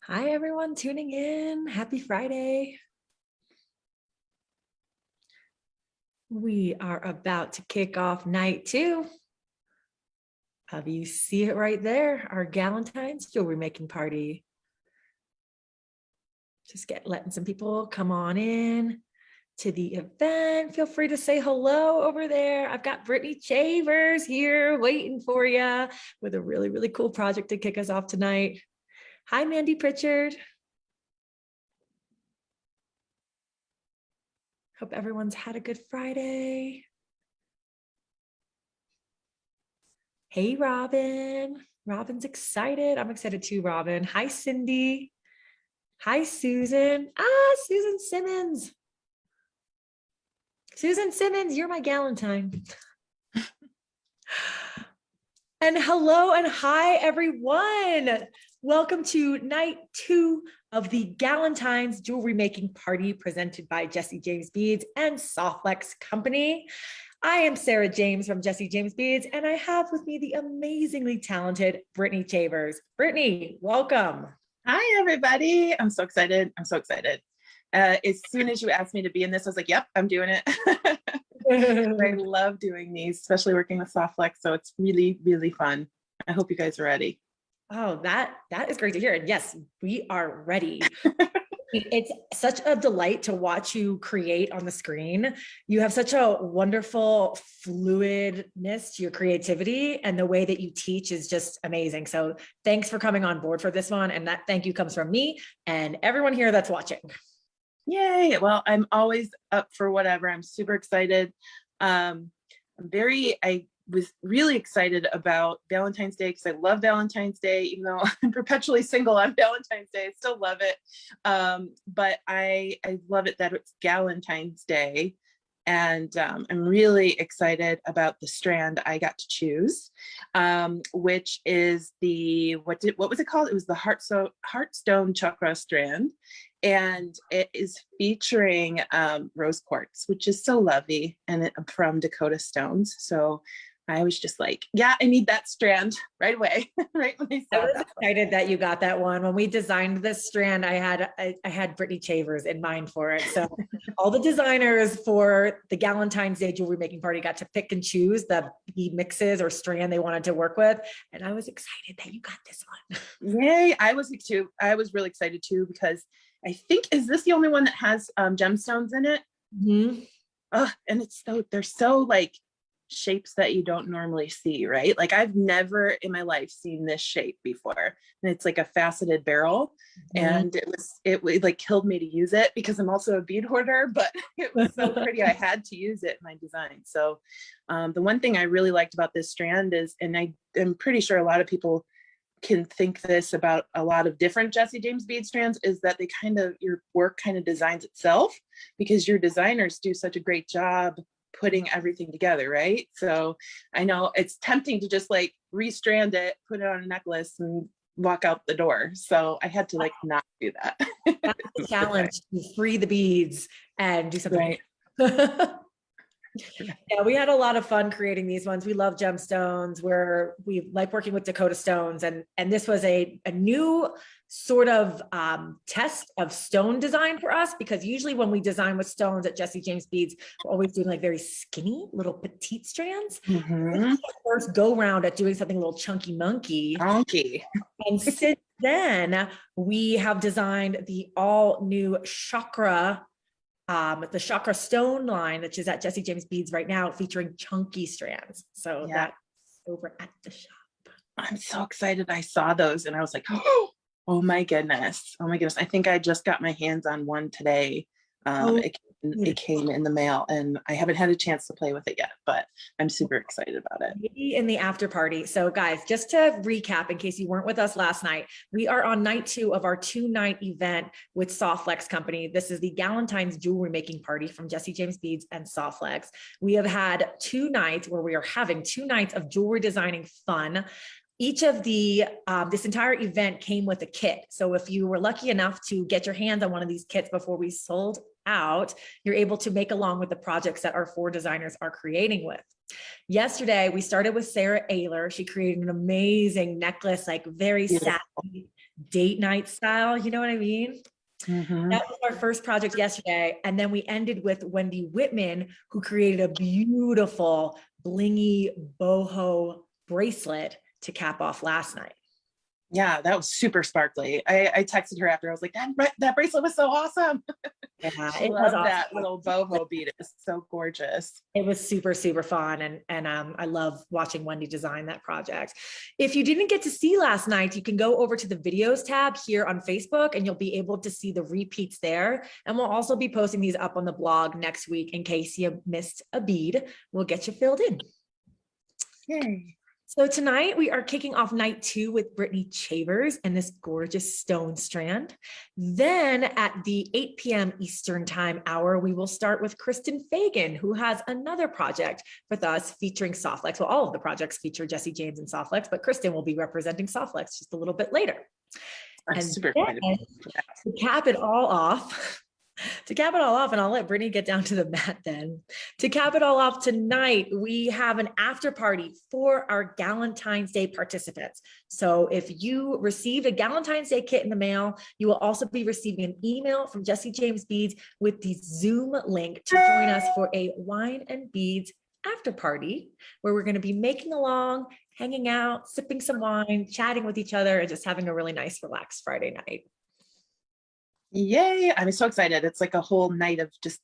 Hi, everyone tuning in. Happy Friday. We are about to kick off night 2. You see it right there, our Galentine's jewelry making party. Just letting some people come on in to the event. Feel free to say hello over there. I've got Brittany Chavers here waiting for you with a really, really cool project to kick us off tonight. Hi, Mandy Pritchard. Hope everyone's had a good Friday. Hey, Robin. Robin's excited. I'm excited too, Robin. Hi, Cindy. Hi, Susan. Susan Simmons. Susan Simmons, you're my Galentine. And hello and hi, everyone. Welcome to night 2 of the Galentine's jewelry making party presented by Jesse James Beads and Softlex Company. I am Sarah James from Jesse James Beads, and I have with me the amazingly talented Brittany Chavers. Brittany, welcome. Hi, everybody. I'm so excited. As soon as you asked me to be in this, I was like, yep, I'm doing it. I love doing these, especially working with Softlex. So it's really, really fun. I hope you guys are ready. Oh, that is great to hear. And yes, we are ready. It's such a delight to watch you create on the screen. You have such a wonderful fluidness to your creativity, and the way that you teach is just amazing. So thanks for coming on board for this one. And that thank you comes from me and everyone here that's watching. Yay. Well, I'm always up for whatever. I'm super excited. I was really excited about Valentine's Day because I love Valentine's Day, even though I'm perpetually single on Valentine's Day. I still love it. But I love it that it's Galentine's Day. And I'm really excited about the strand I got to choose, which is what was it called? It was the Heartstone Chakra strand. And it is featuring rose quartz, which is so lovely, and from Dakota Stones. So I was just like, yeah, I need that strand right away. Right when I saw I was excited that you got that one. When we designed this strand, I had Brittany Chavers in mind for it. So all the designers for the Galentine's Day jewelry making party got to pick and choose the mixes or strand they wanted to work with. And I was excited that you got this one. Yay. I was too. I was really excited too, because I think, is this the only one that has gemstones in it? Mm-hmm. And they're so like shapes that you don't normally see, right? Like I've never in my life seen this shape before. And it's like a faceted barrel. Mm-hmm. And it like killed me to use it because I'm also a bead hoarder, but it was so pretty. I had to use it in my design. So the one thing I really liked about this strand is, and I'm pretty sure a lot of people can think this about a lot of different Jesse James bead strands, is that your work kind of designs itself, because your designers do such a great job putting everything together, right? So I know it's tempting to just like restrand it, put it on a necklace, and walk out the door. So I had to like not do that. That's the challenge, to free the beads and do something. Right. Yeah, we had a lot of fun creating these ones. We love gemstones. We like working with Dakota Stones, and this was a new sort of test of stone design for us, because usually when we design with stones at Jesse James Beads, we're always doing like very skinny little petite strands. Mm-hmm. First go round at doing something a little chunky monkey. And since then we have designed the all new chakra, the chakra stone line, which is at Jesse James Beads right now, featuring chunky strands. So yeah, that's over at the shop. I'm so excited. I saw those and I was like, oh my goodness. I think I just got my hands on one today. It came in the mail and I haven't had a chance to play with it yet, but I'm super excited about it. Maybe in the after party. So guys, just to recap, in case you weren't with us last night, we are on night 2 of our 2-night event with Softlex Company. This is the Galentine's jewelry making party from Jesse James Beads and Softlex. We have had 2 nights where we are having 2 nights of jewelry designing fun. Each of this entire event came with a kit. So if you were lucky enough to get your hands on one of these kits before we sold out, you're able to make along with the projects that our 4 designers are creating with. Yesterday, we started with Sarah Ayler. She created an amazing necklace, like very sassy date night style. You know what I mean? Mhm. That was our first project yesterday. And then we ended with Wendy Whitman, who created a beautiful blingy boho bracelet to cap off last night. Yeah, that was super sparkly. I texted her after. I was like, that bracelet was so awesome. Yeah, She it was loved awesome. that little boho bead. It was so gorgeous. It was super, super fun. And I love watching Wendy design that project. If you didn't get to see last night, you can go over to the videos tab here on Facebook and you'll be able to see the repeats there. And we'll also be posting these up on the blog next week in case you missed a bead. We'll get you filled in. Yay. So tonight we are kicking off night 2 with Brittany Chavers and this gorgeous stone strand. Then at the 8 p.m. Eastern time hour, we will start with Kristen Fagan, who has another project with us featuring Softlex. Well, all of the projects feature Jesse James and Softlex, but Kristen will be representing Softlex just a little bit later. I'm And super then, excited. to cap it all off, and I'll let Brittany get down to the mat then. To cap it all off tonight, we have an after party for our Galentine's Day participants. So if you received a Galentine's Day kit in the mail, you will also be receiving an email from Jesse James Beads with the Zoom link to join us for a wine and beads after party, where we're going to be making along, hanging out, sipping some wine, chatting with each other, and just having a really nice, relaxed Friday night. Yay. I'm so excited. It's like a whole night of just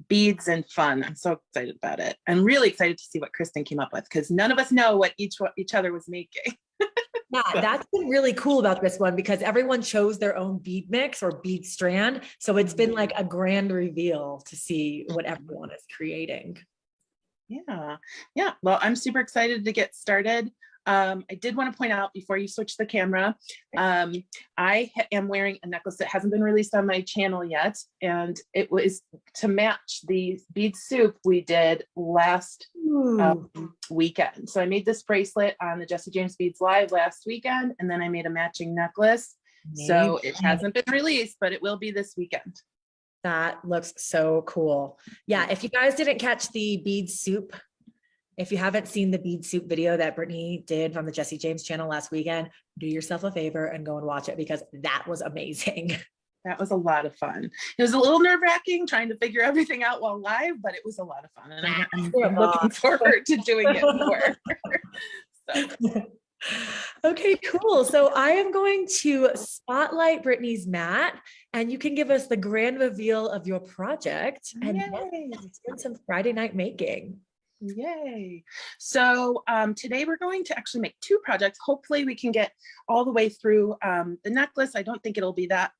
beads and fun. I'm so excited about it. I'm really excited to see what Kristen came up with because none of us know what each other was making. Yeah, that's been really cool about this one because everyone chose their own bead mix or bead strand. So it's been like a grand reveal to see what everyone is creating. Yeah. Yeah. Well, I'm super excited to get started. I did want to point out before you switch the camera, I am wearing a necklace that hasn't been released on my channel yet. And it was to match the bead soup we did last weekend. So I made this bracelet on the Jesse James Beads Live last weekend, and then I made a matching necklace. So it hasn't been released, but it will be this weekend. That looks so cool. Yeah, if you guys didn't catch the bead soup, if you haven't seen the bead soup video that Brittany did on the Jesse James channel last weekend, do yourself a favor and go and watch it because that was amazing. That was a lot of fun. It was a little nerve-wracking trying to figure everything out while live, but it was a lot of fun. And I'm looking forward to doing it more. So. Okay, cool. So I am going to spotlight Brittany's mat and you can give us the grand reveal of your project and then some Friday night making. Yay. So today we're going to actually make 2 projects. Hopefully we can get all the way through the necklace. I don't think it'll be that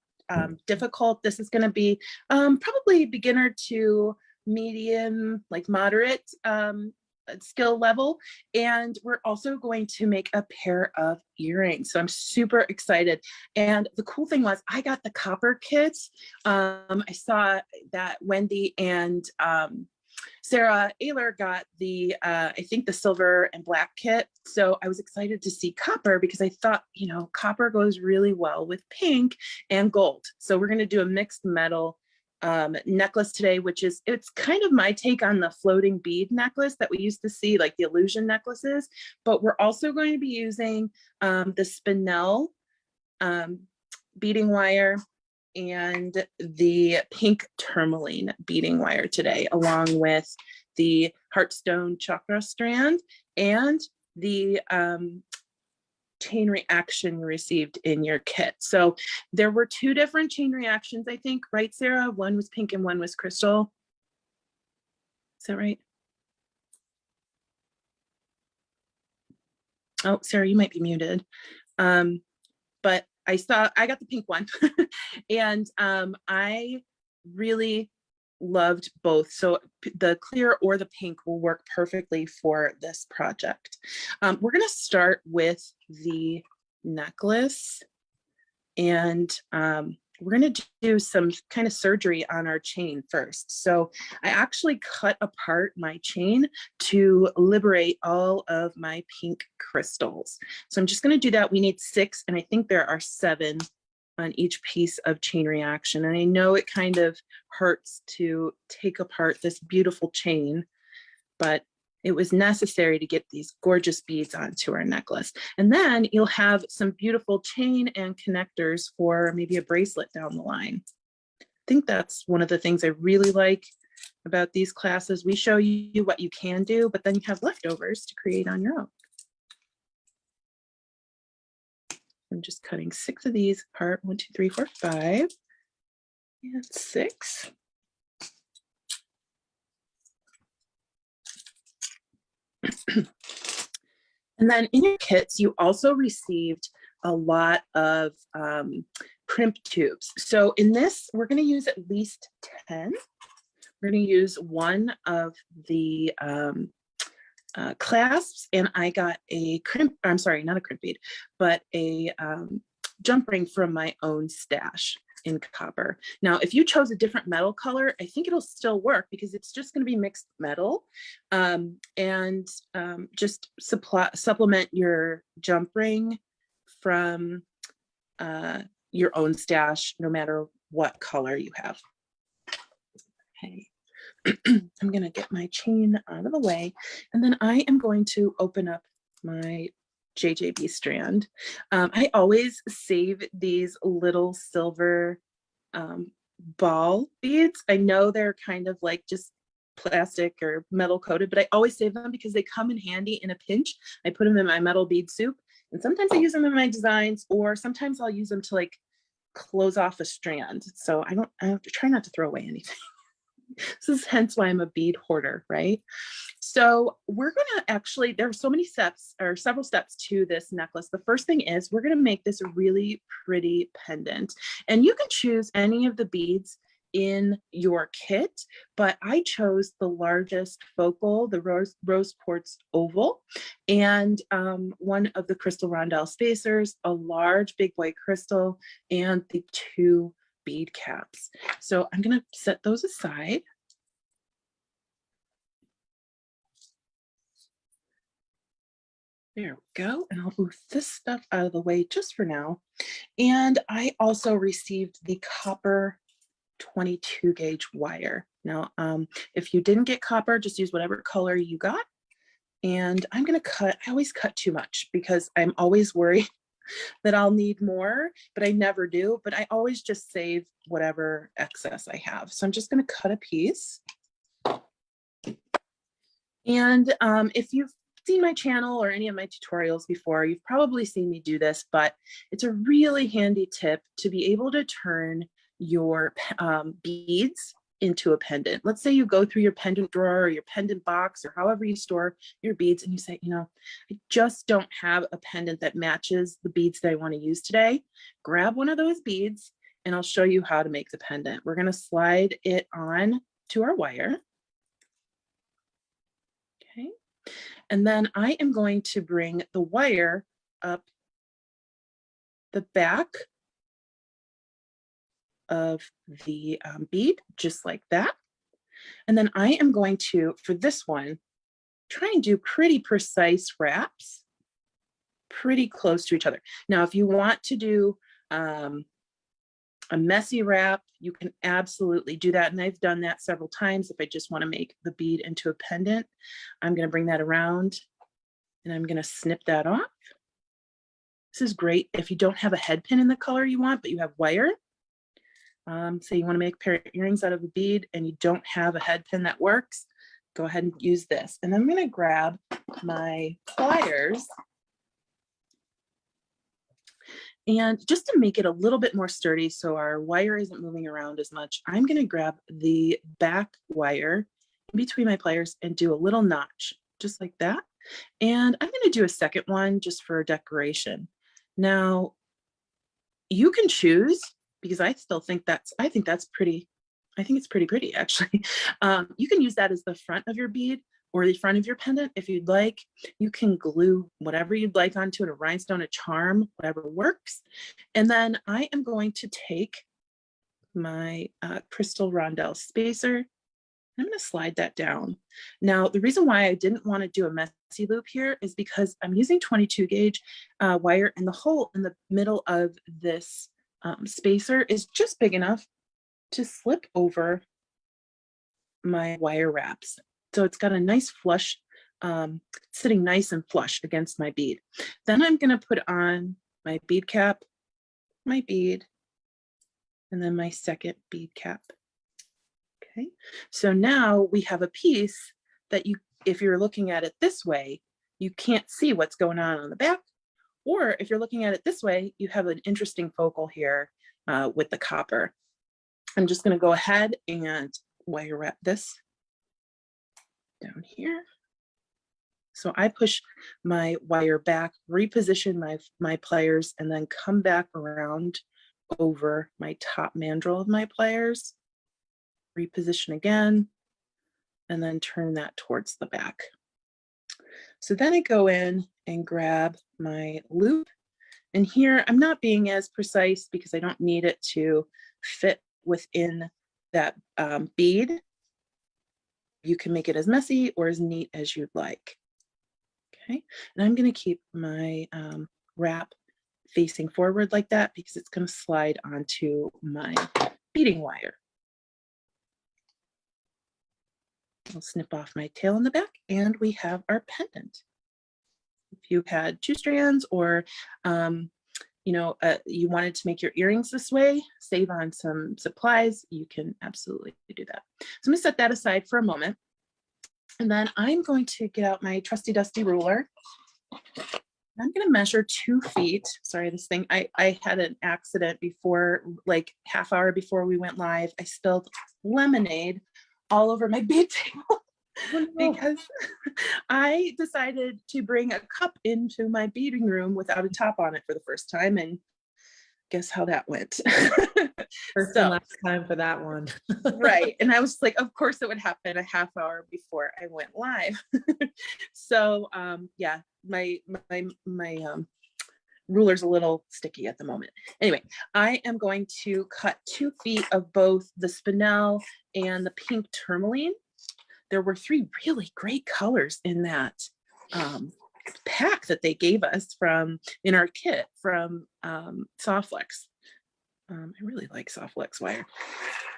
difficult. This is going to be probably beginner to medium, like moderate skill level. And we're also going to make a pair of earrings. So I'm super excited. And the cool thing was I got the copper kits. I saw that Wendy and Sarah Ayler got the, I think the silver and black kit. So I was excited to see copper because I thought, you know, copper goes really well with pink and gold. So we're going to do a mixed metal necklace today, which is, it's kind of my take on the floating bead necklace that we used to see, like the illusion necklaces, but we're also going to be using the spinel beading wire and the pink tourmaline beading wire today, along with the Heartstone chakra strand and the chain reaction received in your kit. So there were 2 different chain reactions, I think, right, Sarah? One was pink and one was crystal. Is that right? Oh, Sarah, you might be muted. But I got the pink one and I really loved both. So the clear or the pink will work perfectly for this project. We're going to start with the necklace and we're going to do some kind of surgery on our chain first. So I actually cut apart my chain to liberate all of my pink crystals. So I'm just going to do that. We need 6, and I think there are 7 on each piece of chain reaction. And I know it kind of hurts to take apart this beautiful chain, but it was necessary to get these gorgeous beads onto our necklace. And then you'll have some beautiful chain and connectors for maybe a bracelet down the line. I think that's one of the things I really like about these classes. We show you what you can do, but then you have leftovers to create on your own. I'm just cutting 6 of these apart. 1, 2, 3, 4, 5, and 6. And then in your kits, you also received a lot of crimp tubes. So in this, we're going to use at least 10. We're going to use one of the clasps, and I got a crimp, I'm sorry, not a crimp bead, but a jump ring from my own stash in copper. Now, if you chose a different metal color, I think it'll still work because it's just going to be mixed metal, and just supplement your jump ring from your own stash, no matter what color you have. Okay. I'm going to get my chain out of the way, and then I am going to open up my JJB strand. I always save these little silver ball beads. I know they're kind of like just plastic or metal coated, but I always save them because they come in handy in a pinch. I put them in my metal bead soup, and sometimes I use them in my designs, or sometimes I'll use them to like close off a strand. So I have to try not to throw away anything. This is hence why I'm a bead hoarder, right? So we're going to actually, there are so many steps, or several steps to this necklace. The first thing is we're going to make this a really pretty pendant, and you can choose any of the beads in your kit, but I chose the largest focal, the rose quartz oval, and one of the crystal rondelle spacers, a large big white crystal, and the 2 bead caps. So I'm going to set those aside. There we go. And I'll move this stuff out of the way just for now. And I also received the copper 22 gauge wire. Now, if you didn't get copper, just use whatever color you got. And I'm going to cut, I always cut too much because I'm always worried that I'll need more, but I never do. But I always just save whatever excess I have. So I'm just going to cut a piece. And if you've seen my channel or any of my tutorials before, you've probably seen me do this, but it's a really handy tip to be able to turn your beads into a pendant. Let's say you go through your pendant drawer or your pendant box or however you store your beads, and you say, you know, I just don't have a pendant that matches the beads that I want to use today. Grab one of those beads and I'll show you how to make the pendant. We're going to slide it on to our wire. Okay. And then I am going to bring the wire up the back of the bead, just like that. And then I am going to, for this one, try and do pretty precise wraps, pretty close to each other. Now, if you want to do a messy wrap, you can absolutely do that. And I've done that several times. If I just want to make the bead into a pendant, I'm going to bring that around and I'm going to snip that off. This is great if you don't have a head pin in the color you want, but you have wire. Say you want to make a pair of earrings out of a bead and you don't have a head pin that works, go ahead and use this. And I'm going to grab my pliers, and just to make it a little bit more sturdy so our wire isn't moving around as much, I'm going to grab the back wire in between my pliers and do a little notch just like that. And I'm going to do a second one just for decoration. Now you can choose, because I still think I think it's pretty pretty actually. You can use that as the front of your bead or the front of your pendant if you'd like. You can glue whatever you'd like onto it, a rhinestone, a charm, whatever works. And then I am going to take my crystal rondelle spacer. I'm going to slide that down. Now, the reason why I didn't want to do a messy loop here is because I'm using 22 gauge wire, and the hole in the middle of this spacer is just big enough to slip over my wire wraps. So it's got a nice flush sitting nice and flush against my bead. Then I'm going to put on my bead cap, my bead, and then my second bead cap. Okay, so now we have a piece that you, if you're looking at it this way, you can't see what's going on the back. Or if you're looking at it this way, you have an interesting focal here with the copper. I'm just going to go ahead and wire wrap this down here. So I push my wire back, reposition my pliers, and then come back around over my top mandrel of my pliers, reposition again, and then turn that towards the back. So then I go in and grab my loop. And here I'm not being as precise because I don't need it to fit within that bead. You can make it as messy or as neat as you'd like. Okay, and I'm going to keep my wrap facing forward like that because it's going to slide onto my beading wire. I'll snip off my tail in the back and we have our pendant. If you had 2 strands or you wanted to make your earrings this way, save on some supplies, you can absolutely do that. So I'm going to set that aside for a moment. And then I'm going to get out my trusty dusty ruler. I'm going to measure 2 feet. Sorry, this thing, I had an accident before, like half hour before we went live. I spilled lemonade all over my bead table. Oh, no. Because I decided to bring a cup into my beading room without a top on it for the first time, and guess how that went. First and last time for that one. Right, and I was like, of course it would happen a half hour before I went live. So yeah, my ruler's a little sticky at the moment. Anyway, I am going to cut 2 feet of both the spinel and the pink tourmaline. There were 3 really great colors in that pack that they gave us in our kit from Softflex. I really like Softflex wire.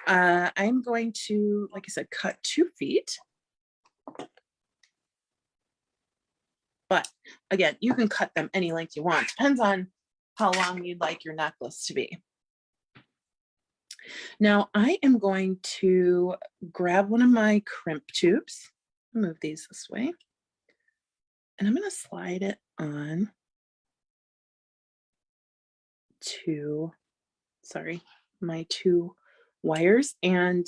I'm going to, like I said, cut 2 feet. But again, you can cut them any length you want. Depends on how long you'd like your necklace to be. Now I am going to grab one of my crimp tubes, move these this way, and I'm going to slide it on to, my 2 wires. And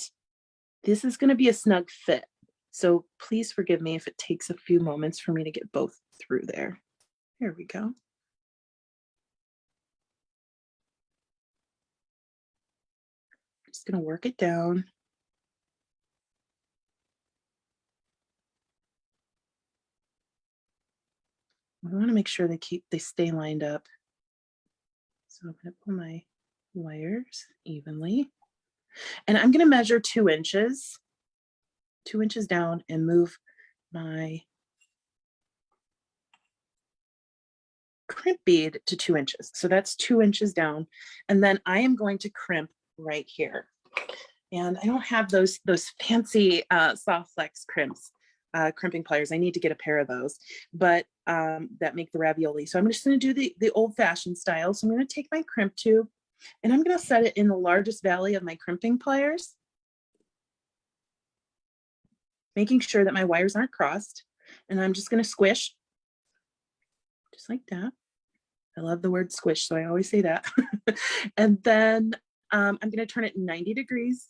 this is going to be a snug fit. So please forgive me if it takes a few moments for me to get both through there. Here we go. Just going to work it down. I want to make sure they stay lined up. So I'm going to pull my wires evenly. And I'm going to measure 2 inches down and move my crimp bead to 2 inches. So that's 2 inches down. And then I am going to crimp right here. And I don't have those fancy Softflex crimping pliers. I need to get a pair of those, but that make the ravioli. So I'm just going to do the old fashioned style. So I'm going to take my crimp tube and I'm going to set it in the largest valley of my crimping pliers, making sure that my wires aren't crossed. And I'm just going to squish just like that. I love the word squish, so I always say that. And then I'm going to turn it 90 degrees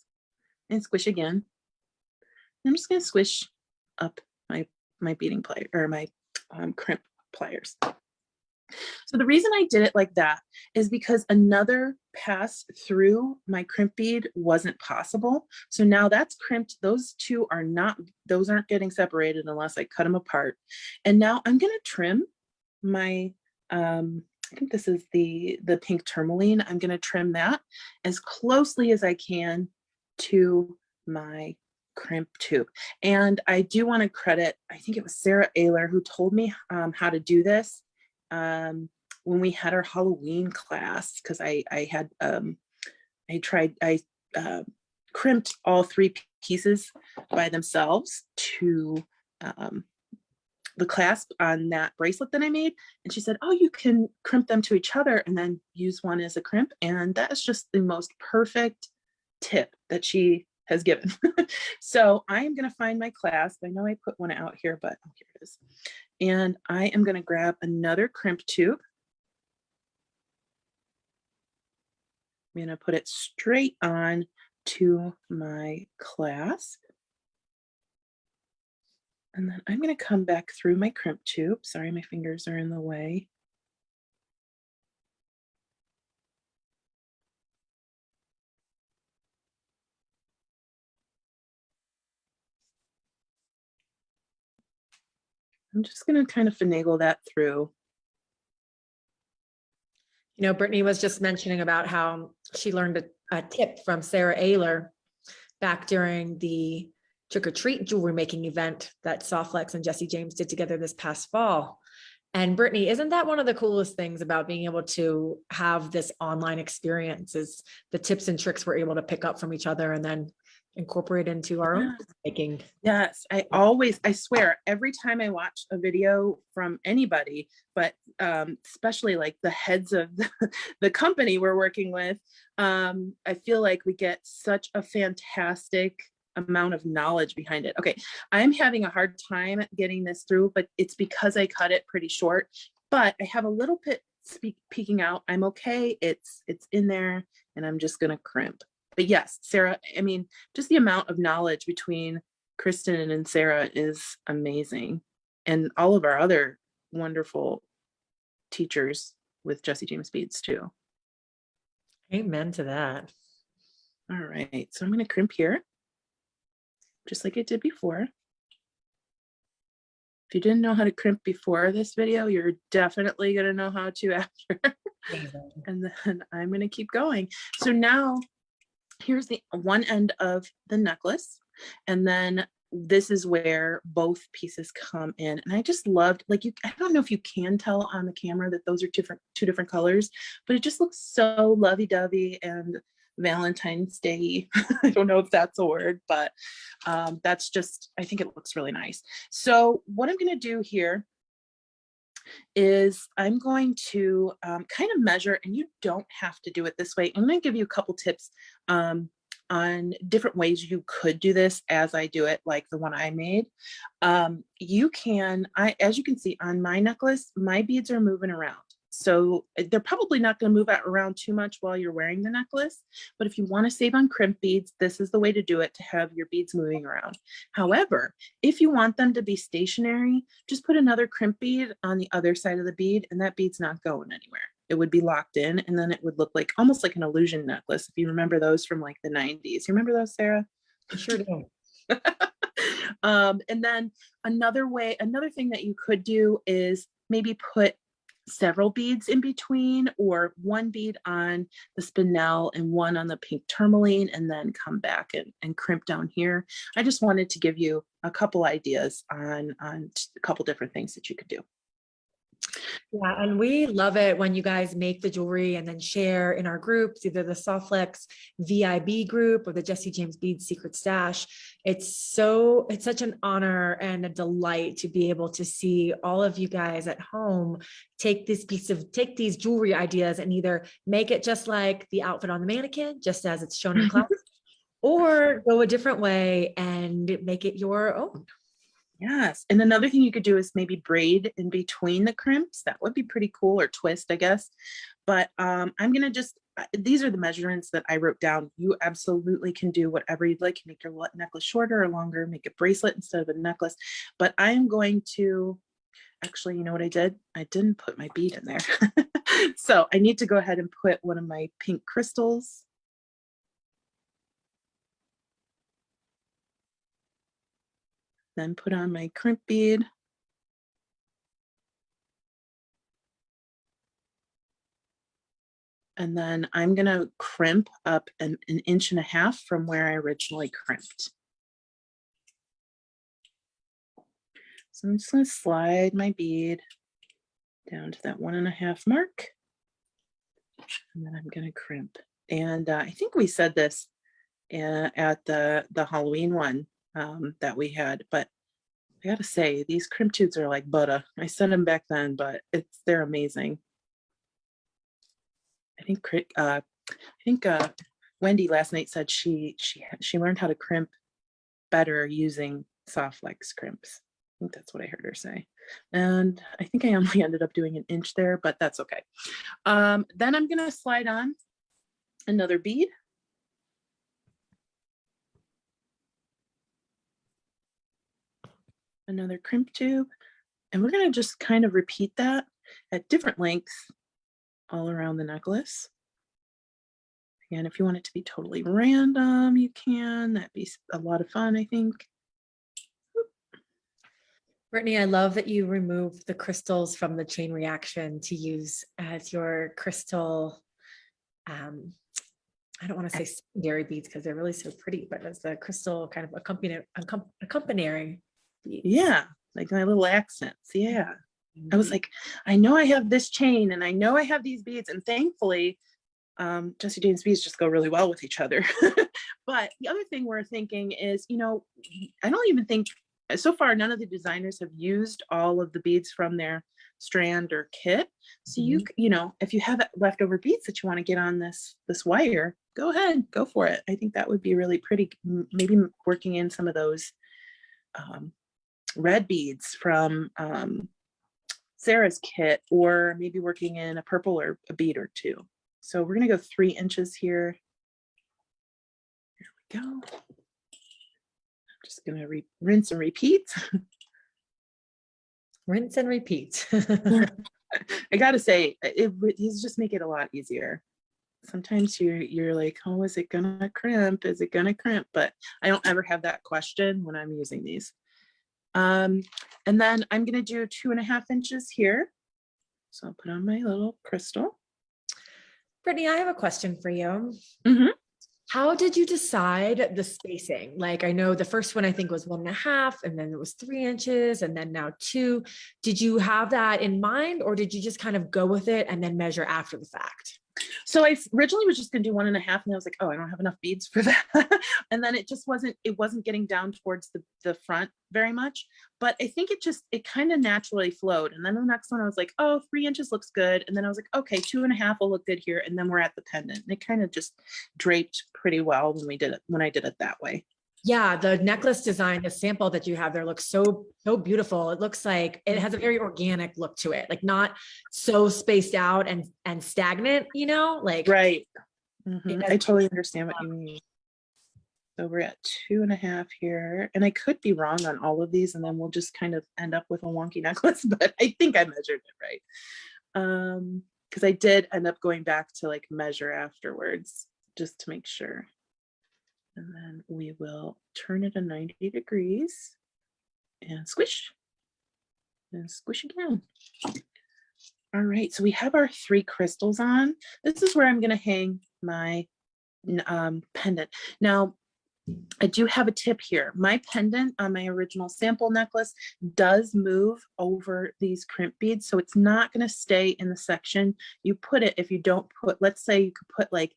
and squish again. I'm just going to squish up my beading plier or my crimp pliers. So the reason I did it like that is because another pass through my crimp bead wasn't possible. So now that's crimped. Those aren't getting separated unless I cut them apart. And now I'm going to trim my, I think this is the pink tourmaline. I'm going to trim that as closely as I can to my crimp tube. And I do want to credit, I think it was Sarah Ayler who told me how to do this when we had our Halloween class, because I crimped all 3 pieces by themselves to the clasp on that bracelet that I made. And she said, oh, you can crimp them to each other and then use one as a crimp. And that is just the most perfect tip that she has given. So I am going to find my clasp. I know I put one out here, but oh, here it is. And I am going to grab another crimp tube. I'm going to put it straight on to my clasp. And then I'm going to come back through my crimp tube. Sorry, my fingers are in the way. I'm just going to kind of finagle that through. You know, Brittany was just mentioning about how she learned a tip from Sarah Ayler back during the trick or treat jewelry making event that Softflex and Jesse James did together this past fall. And Brittany, isn't that one of the coolest things about being able to have this online experience is the tips and tricks we're able to pick up from each other and then incorporate into our own making? Yes, I swear, every time I watch a video from anybody, but especially like the heads of the company we're working with, I feel like we get such a fantastic amount of knowledge behind it. Okay, I'm having a hard time getting this through, but it's because I cut it pretty short, but I have a little bit peeking out. I'm okay. It's in there and I'm just going to crimp. But yes, Sarah, I mean, just the amount of knowledge between Kristen and Sarah is amazing. And all of our other wonderful teachers with Jesse James Beads too. Amen to that. All right, so I'm going to crimp here, just like I did before. If you didn't know how to crimp before this video, you're definitely going to know how to after. And then I'm going to keep going. So now here's the one end of the necklace. And then this is where both pieces come in. And I just loved, like, I don't know if you can tell on the camera that those are two different colors, but it just looks so lovey-dovey and Valentine's Day. I don't know if that's a word, but that's just, I think it looks really nice. So what I'm going to do here is I'm going to kind of measure, and you don't have to do it this way. I'm going to give you a couple tips on different ways you could do this as I do it, like the one I made. You can, as you can see on my necklace, my beads are moving around. So they're probably not going to move around too much while you're wearing the necklace. But if you want to save on crimp beads, this is the way to do it, to have your beads moving around. However, if you want them to be stationary, just put another crimp bead on the other side of the bead, and that bead's not going anywhere. It would be locked in, and then it would look like almost like an illusion necklace. If you remember those from like the 90s. You remember those, Sarah? I sure do. And then another thing that you could do is maybe put several beads in between, or one bead on the spinel and one on the pink tourmaline, and then come back and crimp down here. I just wanted to give you a couple ideas on a couple different things that you could do. Yeah, and we love it when you guys make the jewelry and then share in our groups, either the Softflex VIB group or the Jesse James Bead Secret Stash. It's such an honor and a delight to be able to see all of you guys at home take these jewelry ideas and either make it just like the outfit on the mannequin, just as it's shown in class, or go a different way and make it your own. Yes. And another thing you could do is maybe braid in between the crimps. That would be pretty cool, or twist, I guess. But I'm going to these are the measurements that I wrote down. You absolutely can do whatever you'd like. Make your necklace shorter or longer, make a bracelet instead of a necklace. But I am going to, actually, you know what I did? I didn't put my bead in there. So I need to go ahead and put one of my pink crystals. Then put on my crimp bead. And then I'm going to crimp up an 1.5 inches from where I originally crimped. So I'm just going to slide my bead down to that 1.5 mark. And then I'm going to crimp. And I think we said this at the Halloween one that we had, but I gotta say, these crimp tubes are like butter. I said them back then, but they're amazing. I think Wendy last night said she learned how to crimp better using soft flex crimps. I think that's what I heard her say. And I think I only ended up doing an inch there, but that's okay. Then I'm gonna slide on another bead. Another crimp tube. And we're gonna just kind of repeat that at different lengths all around the necklace. Again, if you want it to be totally random, you can. That'd be a lot of fun, I think. Brittany, I love that you removed the crystals from the chain reaction to use as your crystal, I don't want to say secondary beads because they're really so pretty, but as the crystal kind of accompanying beads. Yeah, like my little accents. Yeah. I was like, I know I have this chain and I know I have these beads, and thankfully, Jesse James Beads just go really well with each other. But the other thing we're thinking is, I don't even think so far none of the designers have used all of the beads from their strand or kit. So you if you have leftover beads that you want to get on this wire, go ahead, go for it. I think that would be really pretty. Maybe working in some of those red beads from Sarah's kit, or maybe working in a purple or a bead or two. So we're going to go 3 inches here. Here we go. I'm just going to rinse and repeat. Rinse and repeat. I got to say, these just make it a lot easier. Sometimes you're like, oh, is it going to crimp? Is it going to crimp? But I don't ever have that question when I'm using these. And then I'm going to do 2.5 inches here. So I'll put on my little crystal. Brittany, I have a question for you. Mm-hmm. How did you decide the spacing? Like, I know the first one I think was 1.5, and then it was 3 inches, and then now 2. Did you have that in mind, or did you just kind of go with it and then measure after the fact? So I originally was just going to do 1.5, and I was like, oh, I don't have enough beads for that. And then it wasn't getting down towards the front very much, but I think it kind of naturally flowed. And then the next one I was like, oh, 3 inches looks good. And then I was like, okay, 2.5 will look good here. And then we're at the pendant, and it kind of just draped pretty well when I did it that way. Yeah, the necklace design, the sample that you have there looks so beautiful. It looks like it has a very organic look to it, like not so spaced out and stagnant, like right. Mm-hmm. I totally understand what you mean. So we're at 2.5 here, and I could be wrong on all of these, and then we'll just kind of end up with a wonky necklace, but I think I measured it right. Because I did end up going back to like measure afterwards just to make sure. And then we will turn it 90 degrees and squish again. All right, so we have our 3 crystals on. This is where I'm going to hang my pendant. Now, I do have a tip here. My pendant on my original sample necklace does move over these crimp beads, so it's not going to stay in the section you put it. If you don't put, let's say you could put like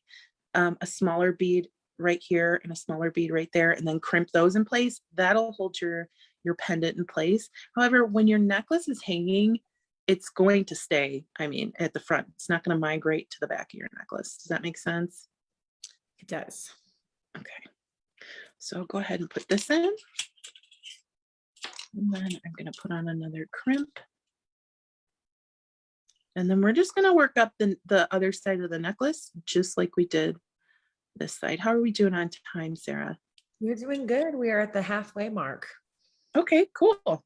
a smaller bead right here and a smaller bead right there, and then crimp those in place, that'll hold your pendant in place. However, when your necklace is hanging, it's going to stay, at the front. It's not going to migrate to the back of your necklace. Does that make sense? It does. Okay. So go ahead and put this in. And then I'm going to put on another crimp. And then we're just going to work up the other side of the necklace, just like we did this side. How are we doing on time, Sarah? You're doing good. We are at the halfway mark. Okay, cool.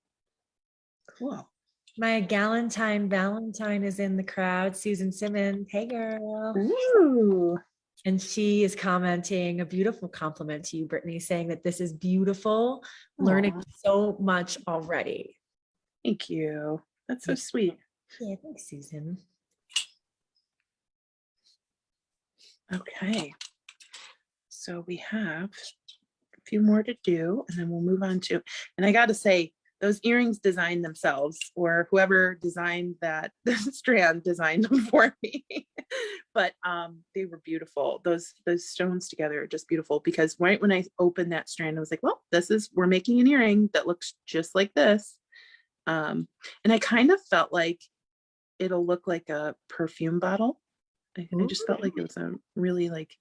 My Galentine Valentine is in the crowd. Susan Simmons. Hey, girl. Ooh. And she is commenting a beautiful compliment to you, Brittany, saying that this is beautiful. Aww. Learning so much already. Thank you. That's so sweet. Yeah, thanks, Susan. Okay. So we have a few more to do, and then we'll move on to, and I got to say, those earrings designed themselves, or whoever designed that strand designed them for me. But they were beautiful. Those stones together are just beautiful, because right when I opened that strand, I was like, well, we're making an earring that looks just like this. And I kind of felt like it'll look like a perfume bottle. I just felt like it was a really like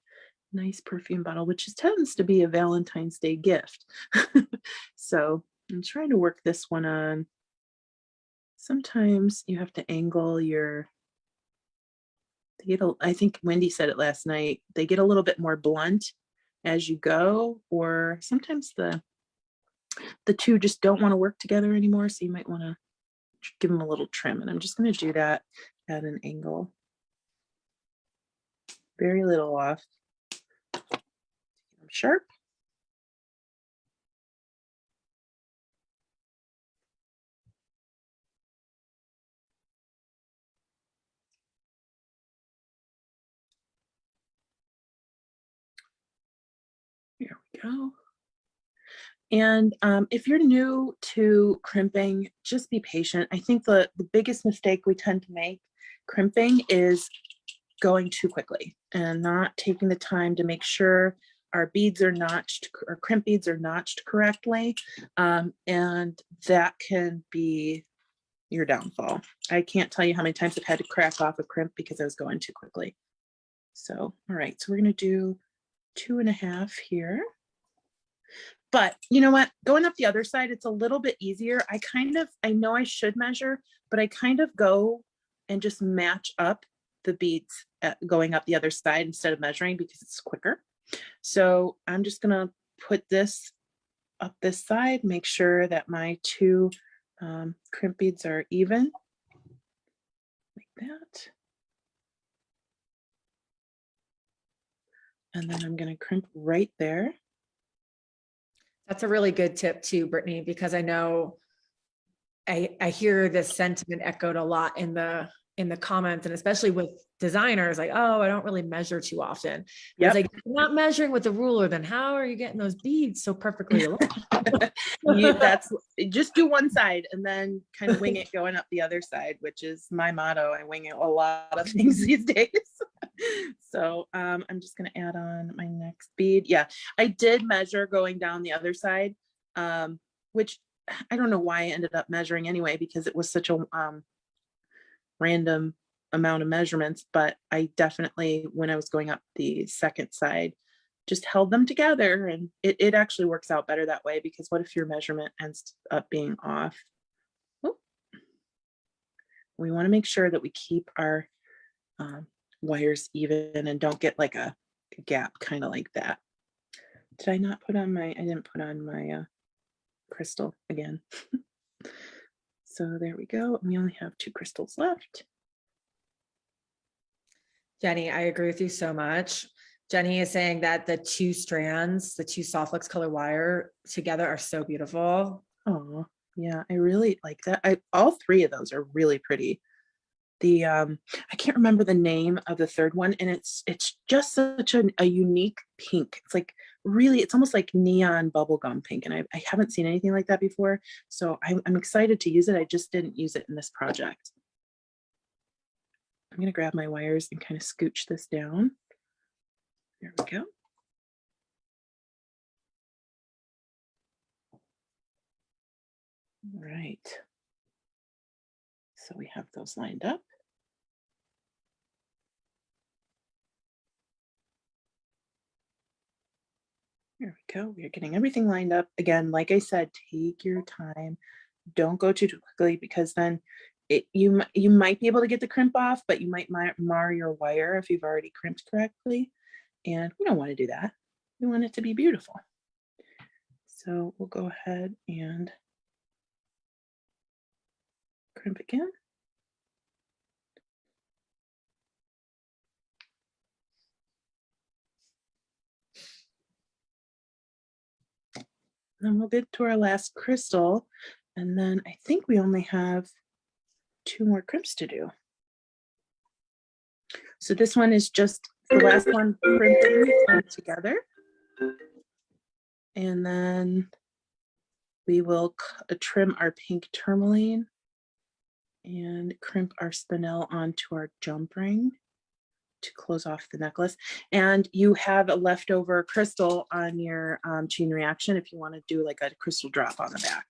nice perfume bottle, which tends to be a Valentine's Day gift. So I'm trying to work this one on. Sometimes you have to angle I think Wendy said it last night, they get a little bit more blunt as you go, or sometimes the two just don't want to work together anymore. So you might want to give them a little trim, and I'm just going to do that at an angle. Very little off. I'm sharp. Here we go. And if you're new to crimping, just be patient. I think the biggest mistake we tend to make crimping is going too quickly and not taking the time to make sure our beads are notched, or crimp beads are notched correctly. And that can be your downfall. I can't tell you how many times I've had to crack off a crimp because I was going too quickly. So, all right, so we're going to do 2.5 here. But you know what, going up the other side, it's a little bit easier. I know I should measure, but I kind of go and just match up the beads going up the other side instead of measuring, because it's quicker. So I'm just gonna put this up this side, make sure that my two crimp beads are even, like that. And then I'm gonna crimp right there. That's a really good tip too, Brittany, because I know I hear this sentiment echoed a lot in the comments, and especially with designers, like, oh, I don't really measure too often. Yep. It's like, if you're not measuring with a ruler, then how are you getting those beads so perfectly aligned? That's just do one side and then kind of wing it going up the other side, which is my motto. I wing it a lot of things these days. So I'm just going to add on my next bead. Yeah, I did measure going down the other side, which I don't know why I ended up measuring anyway, because it was such a random amount of measurements. But I definitely, when I was going up the second side, just held them together, and it actually works out better that way, because what if your measurement ends up being off? Oh. We want to make sure that we keep our wires even and don't get like a gap kind of like that. Did I not put on I didn't put on my crystal again. So there we go. We only have 2 crystals left. Jenny, I agree with you so much. Jenny is saying that the 2 strands, the 2 soft flex color wire together are so beautiful. Oh, yeah, I really like that. All 3 of those are really pretty. The I can't remember the name of the third one, and it's just such a unique pink. It's like really, it's almost like neon bubblegum pink, and I haven't seen anything like that before. So I'm excited to use it. I just didn't use it in this project. I'm gonna grab my wires and kind of scooch this down. There we go. All right. So we have those lined up. There we go. We're getting everything lined up. Again, like I said, take your time. Don't go too quickly, because then you might be able to get the crimp off, but you might mar your wire if you've already crimped correctly. And we don't want to do that. We want it to be beautiful. So we'll go ahead and crimp again. Then we'll get to our last crystal, and then I think we only have 2 more crimps to do. So this one is just the last one crimping together. And then we will trim our pink tourmaline and crimp our spinel onto our jump ring to close off the necklace. And you have a leftover crystal on your chain reaction if you want to do like a crystal drop on the back.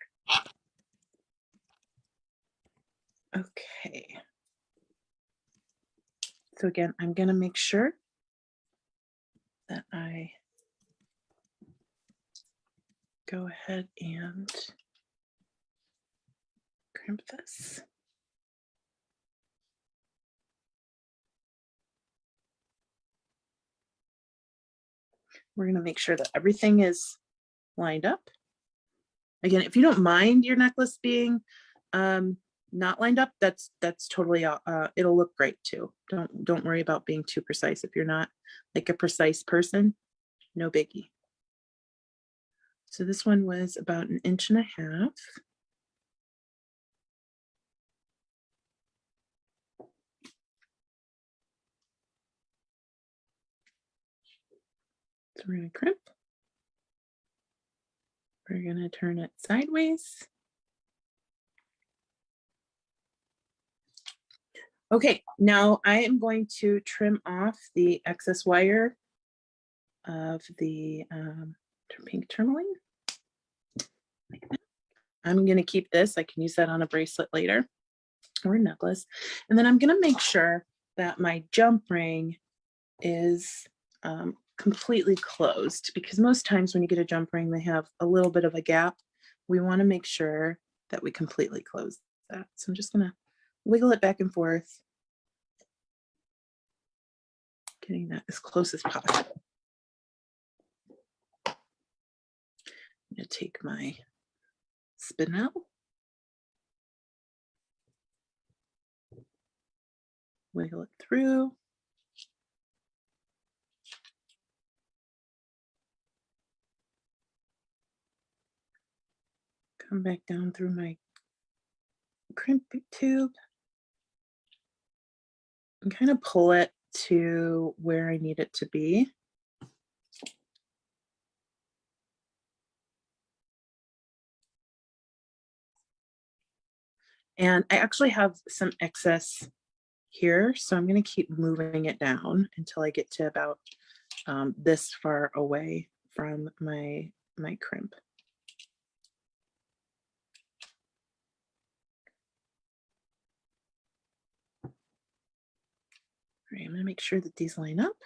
Okay. So again, I'm going to make sure that I go ahead and crimp this. We're going to make sure that everything is lined up. Again, if you don't mind your necklace being not lined up, that's totally it'll look great too. Don't worry about being too precise. If you're not like a precise person, no biggie. So this one was about 1.5 inches. So we're going to crimp. We're going to turn it sideways. Okay, now I am going to trim off the excess wire of the pink tourmaline. Like that. I'm going to keep this. I can use that on a bracelet later or a necklace. And then I'm going to make sure that my jump ring is completely closed, because most times when you get a jump ring, they have a little bit of a gap. We want to make sure that we completely close that. So I'm just going to wiggle it back and forth, getting that as close as possible. I'm going to take my spinel, wiggle it through. Come back down through my crimp tube and kind of pull it to where I need it to be. And I actually have some excess here, so I'm going to keep moving it down until I get to about this far away from my crimp. All right, I'm going to make sure that these line up.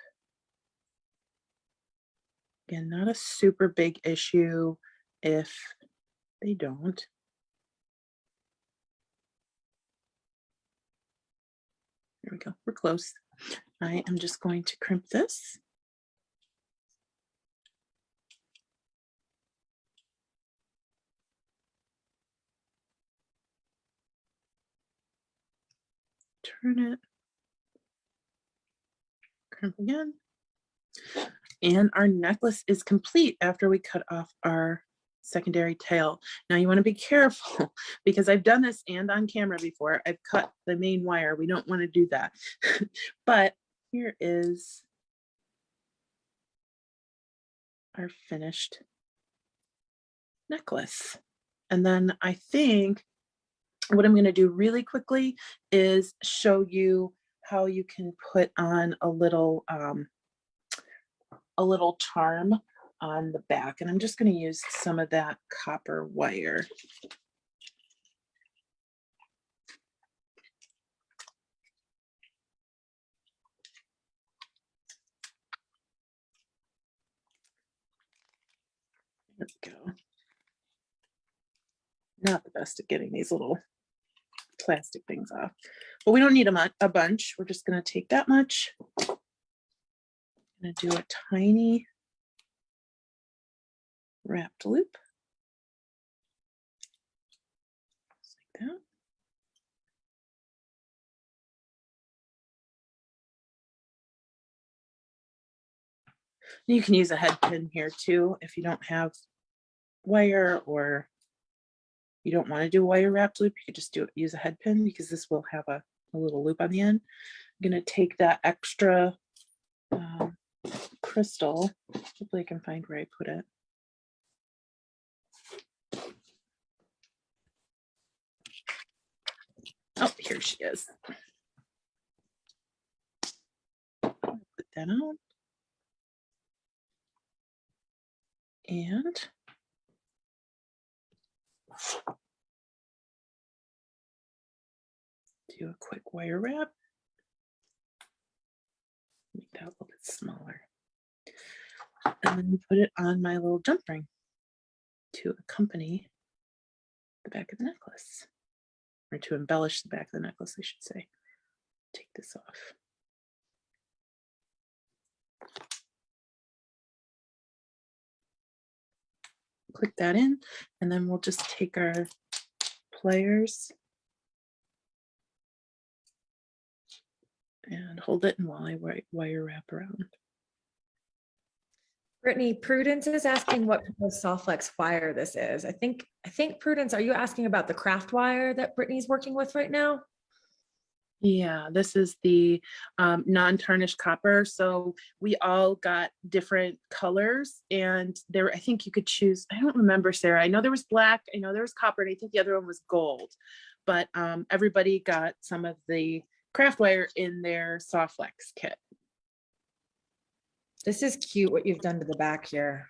Again, not a super big issue if they don't. There we go, we're close. I am just going to crimp this. Turn it. Crimp again. And our necklace is complete after we cut off our secondary tail. Now you want to be careful because I've done this and on camera before. I've cut the main wire. We don't want to do that. But here is our finished necklace. And then I think what I'm going to do really quickly is show you how you can put on a little charm on the back. And I'm just going to use some of that copper wire. There we go. Not the best at getting these little plastic things off, but we don't need a bunch. We're just going to take that much. I'm going to do a tiny wrapped loop. Just like that. You can use a head pin here too if you don't have wire, or you don't want to do a wire wrapped loop. You could just use a head pin, because this will have a little loop on the end. I'm going to take that extra crystal. Hopefully I can find where I put it. Here she is. Put that on. And do a quick wire wrap. Make that a little bit smaller. And then put it on my little jump ring to accompany the back of the necklace, or to embellish the back of the necklace, I should say. Take this off. Click that in, and then we'll just take our pliers and hold it, and while I wire wrap around. Brittany, Prudence is asking what kind of soft flex wire this is. I think Prudence, are you asking about the craft wire that Brittany's working with right now? Yeah, this is the non-tarnished copper. So we all got different colors, and there, I think you could choose, I don't remember, Sarah. I know there was black, I know there was copper, and I think the other one was gold, but everybody got some of the craft wire in their soft flex kit. This is cute what you've done to the back here.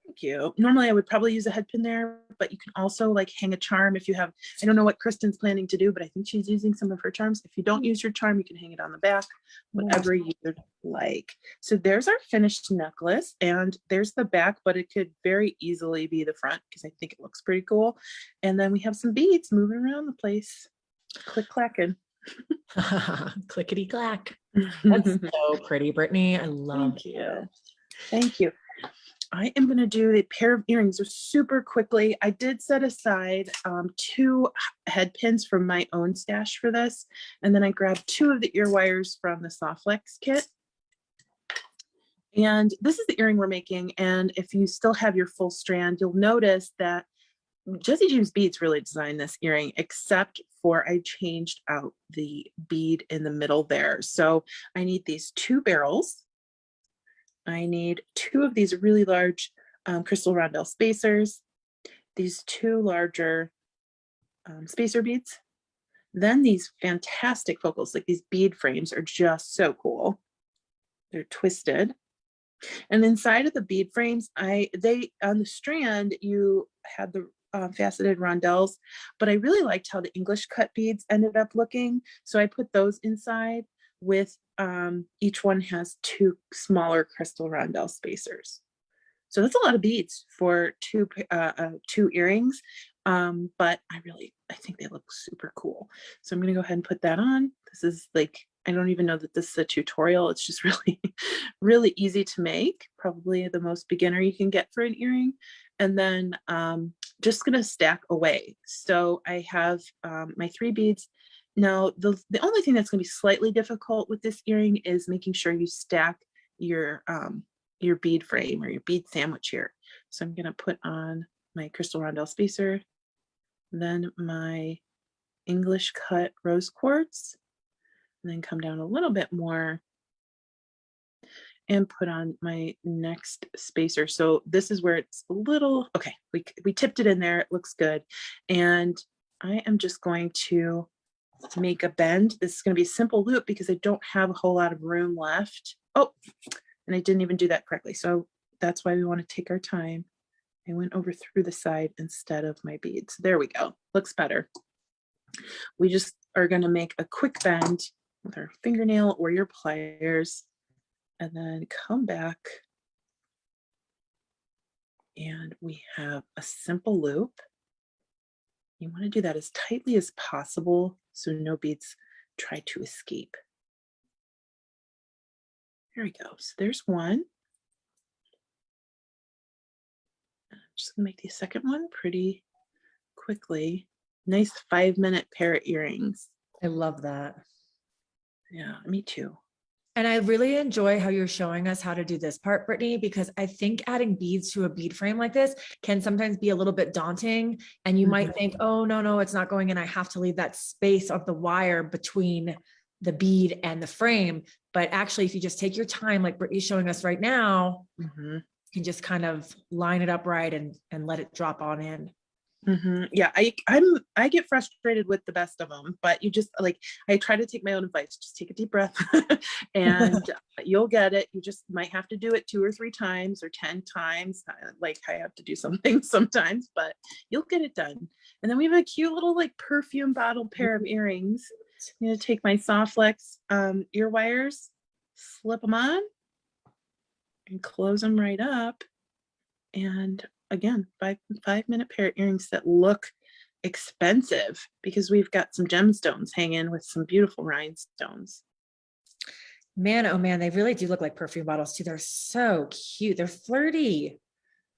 Thank you. Normally I would probably use a head pin there, but you can also like hang a charm if you have, I don't know what Kristen's planning to do, but I think she's using some of her charms. If you don't use your charm, you can hang it on the back, whatever you would like. So there's our finished necklace, and there's the back, but it could very easily be the front because I think it looks pretty cool. And then we have some beads moving around the place. Click clacking. Clickety clack. That's so pretty, Brittany. I love Thank you. Thank you. I am going to do a pair of earrings super quickly. I did set aside 2 head pins from my own stash for this. And then I grabbed 2 of the ear wires from the Soft Flex kit. And this is the earring we're making. And if you still have your full strand, you'll notice that Jesse James Beads really designed this earring, except for I changed out the bead in the middle there. So I need these 2 barrels. I need 2 of these really large crystal rondelle spacers, these 2 larger spacer beads, then these fantastic focals, like these bead frames are just so cool. They're twisted. And inside of the bead frames, they on the strand, you had the faceted rondelles, but I really liked how the English cut beads ended up looking. So I put those inside with each one has 2 smaller crystal rondelle spacers. So that's a lot of beads for 2 earrings. But I think they look super cool. So I'm gonna go ahead and put that on. This is like, I don't even know that this is a tutorial. It's just really, really easy to make. Probably the most beginner you can get for an earring. And then just gonna stack away. So I have my 3 beads. Now, the only thing that's gonna be slightly difficult with this earring is making sure you stack your bead frame or your bead sandwich here. So I'm gonna put on my crystal rondelle spacer, then my English cut rose quartz, and then come down a little bit more and put on my next spacer. So this is where it's a little, okay, we tipped it in there, it looks good. And I am just going to make a bend. This is going to be a simple loop because I don't have a whole lot of room left. Oh, and I didn't even do that correctly. So that's why we want to take our time. I went over through the side instead of my beads. There we go. Looks better. We just are going to make a quick bend with our fingernail or your pliers, and then come back. And we have a simple loop. You want to do that as tightly as possible so no beads try to escape. There we go. So there's one. I'm just gonna make the second one pretty quickly. Nice 5-minute pair of earrings. I love that. Yeah, me too. And I really enjoy how you're showing us how to do this part, Brittany, because I think adding beads to a bead frame like this can sometimes be a little bit daunting. And you might think, oh, no, it's not going in. I have to leave that space of the wire between the bead and the frame. But actually, if you just take your time, like Brittany's showing us right now, you can just kind of line it up right and let it drop on in. Yeah, I get frustrated with the best of them, but you just like, I try to take my own advice. Just take a deep breath and you'll get it. You just might have to do it 2 or 3 times or 10 times. Like I have to do something sometimes, but you'll get it done. And then we have a cute little like perfume bottle pair of earrings. I'm gonna take my soft flex ear wires, slip them on and close them right up. And again, 5-minute pair of earrings that look expensive because we've got some gemstones hanging with some beautiful rhinestones. Man, oh man, they really do look like perfume bottles too. They're so cute. They're flirty.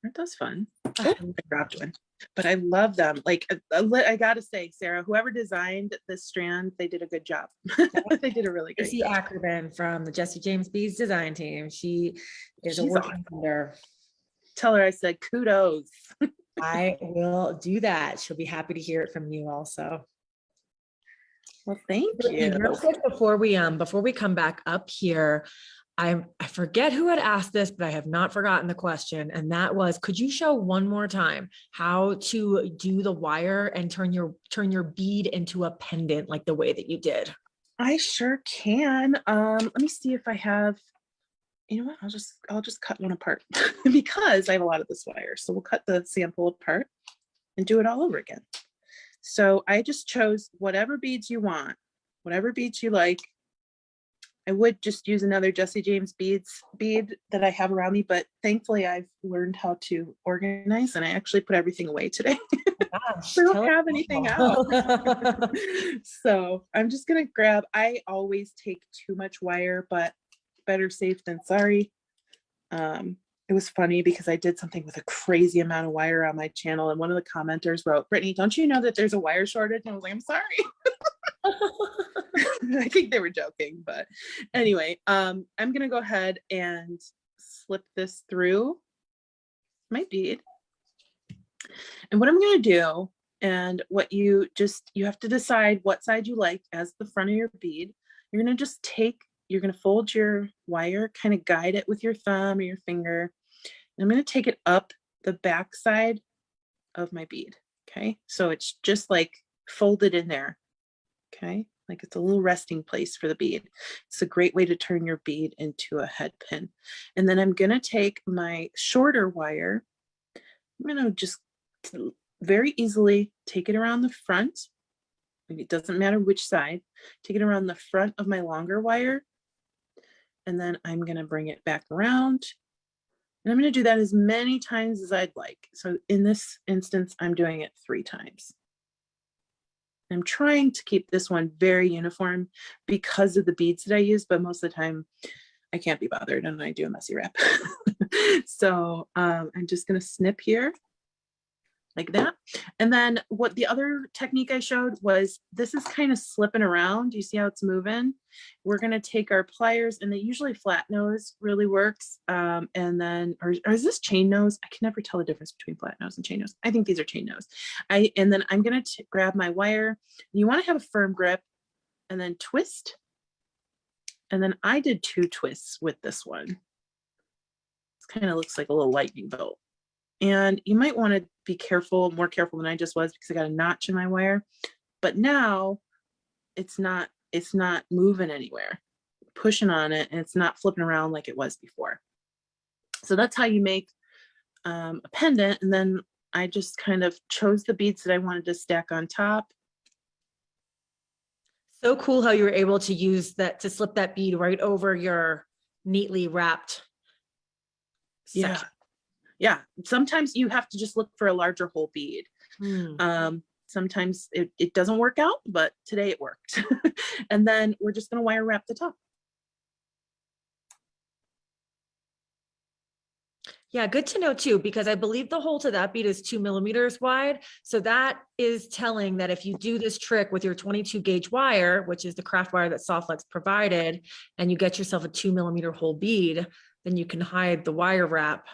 Aren't those fun? Oh, I dropped one, but I love them. Like I gotta say, Sarah, whoever designed this strand, they did a good job. They did a really good Jesse job. Ackerman from the Jesse James Bead design team. She's a working wonder. Tell her I said kudos. I will do that. She'll be happy to hear it from you also. Well, thank you. Real quick before we come back up here, I forget who had asked this, but I have not forgotten the question. And that was, could you show one more time how to do the wire and turn your bead into a pendant like the way that you did? I sure can. Let me see if I have, you know what, I'll just cut one apart because I have a lot of this wire. So we'll cut the sample apart and do it all over again. So I just chose whatever beads you want, whatever beads you like. I would just use another Jesse James bead that I have around me, but thankfully I've learned how to organize and I actually put everything away today. Gosh, I don't have anything out. So I'm just gonna grab, I always take too much wire, but better safe than sorry. It was funny because I did something with a crazy amount of wire on my channel and one of the commenters wrote, Brittany, don't you know that there's a wire shortage? And I was like, I'm sorry. I think they were joking, but anyway, I'm gonna go ahead and slip this through my bead. And what I'm gonna do, and what you have to decide what side you like as the front of your bead. You're gonna fold your wire, kind of guide it with your thumb or your finger. And I'm gonna take it up the back side of my bead. Okay, so it's just like folded in there. Okay, like it's a little resting place for the bead. It's a great way to turn your bead into a head pin. And then I'm gonna take my shorter wire. I'm gonna just very easily take it around the front. It doesn't matter which side. Take it around the front of my longer wire. And then I'm gonna bring it back around. And I'm gonna do that as many times as I'd like. So in this instance, I'm doing it 3 times. I'm trying to keep this one very uniform because of the beads that I use, but most of the time I can't be bothered and I do a messy wrap. So I'm just gonna snip here like that. And then what the other technique I showed was, this is kind of slipping around. You see how it's moving? We're gonna take our pliers, and they usually flat nose really works. And then, or is this chain nose? I can never tell the difference between flat nose and chain nose. I think these are chain nose. And then I'm gonna grab my wire. You wanna have a firm grip and then twist. And then I did 2 twists with this one. It kind of looks like a little lightning bolt. And you might want to be careful, more careful than I just was, because I got a notch in my wire. But now it's not moving anywhere, pushing on it, and it's not flipping around like it was before. So that's how you make a pendant. And then I just kind of chose the beads that I wanted to stack on top. So cool how you were able to use that to slip that bead right over your neatly wrapped section. Yeah, sometimes you have to just look for a larger whole bead. Sometimes it doesn't work out, but today it worked. And then we're just gonna wire wrap the top. Yeah, good to know too, because I believe the hole to that bead is 2 millimeters wide. So that is telling that if you do this trick with your 22 gauge wire, which is the craft wire that Softflex provided, and you get yourself a 2 millimeter hole bead, then you can hide the wire wrap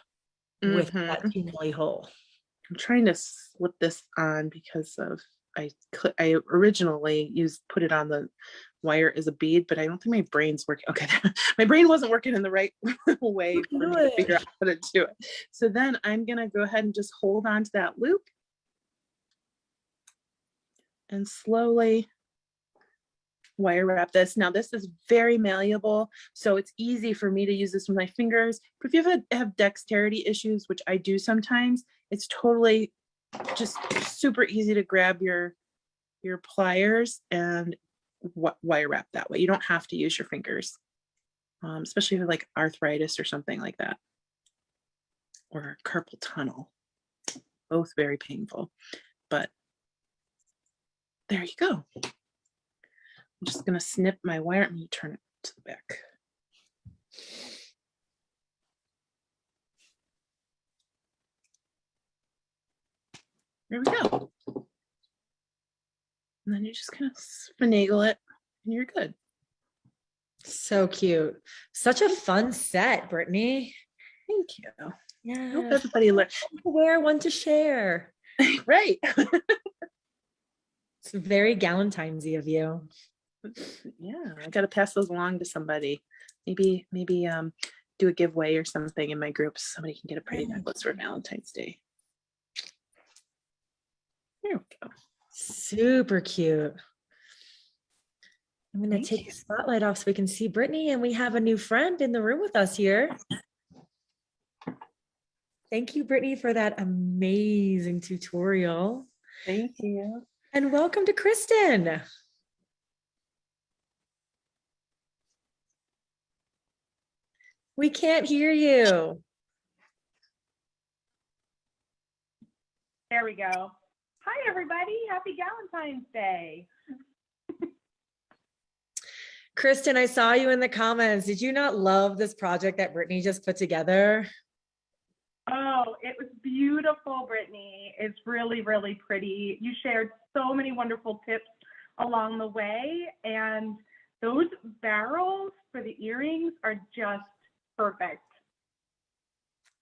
with that 2 milli hole. I'm trying to slip this on because of I originally put it on the wire as a bead, but I don't think my brain's working. Okay, my brain wasn't working in the right way for me to figure out how to do it. So then I'm gonna go ahead and just hold on to that loop and slowly wire wrap this. Now this is very malleable, so it's easy for me to use this with my fingers. But if you have dexterity issues, which I do sometimes, it's totally just super easy to grab your pliers and wire wrap that way. You don't have to use your fingers, especially with like arthritis or something like that, or carpal tunnel. Both very painful, but there you go. I'm just gonna snip my wire. I'm gonna turn it to the back. There we go. And then you just kind of finagle it and you're good. So cute. Such a fun set, Brittany. Thank you. Yeah. I hope everybody learned. Wear one to share. Right. It's very Galentine's-y of you. Yeah, I got to pass those along to somebody. Maybe do a giveaway or something in my group so somebody can get a pretty necklace for Valentine's Day. There we go. Super cute. I'm going to take the spotlight off so we can see Brittany, and we have a new friend in the room with us here. Thank you, Brittany, for that amazing tutorial. Thank you. And welcome to Kristen. We can't hear you. There we go. Hi, everybody. Happy Galentine's Day. Kristen, I saw you in the comments. Did you not love this project that Brittany just put together? Oh, it was beautiful, Brittany. It's really, really pretty. You shared so many wonderful tips along the way, and those barrels for the earrings are just perfect.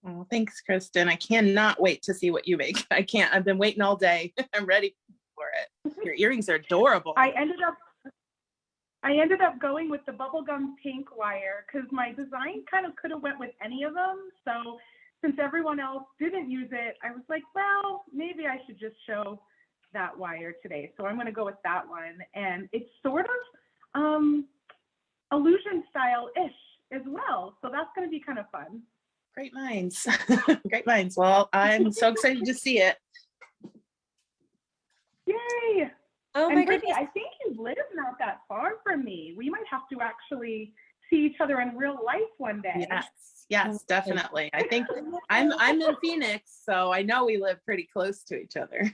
Oh, thanks, Kristen. I cannot wait to see what you make. I've been waiting all day. I'm ready for it. Your earrings are adorable. I ended up going with the bubblegum pink wire because my design kind of could have went with any of them. So since everyone else didn't use it, I was like, well, maybe I should just show that wire today. So I'm going to go with that one. And it's sort of illusion style-ish as well. So that's going to be kind of fun. Great minds. Great minds. Well, I'm so excited to see it. Yay. Oh And my Brittany, goodness. I think you live not that far from me. We might have to actually see each other in real life one day. Yes, definitely. I think I'm in Phoenix, so I know we live pretty close to each other.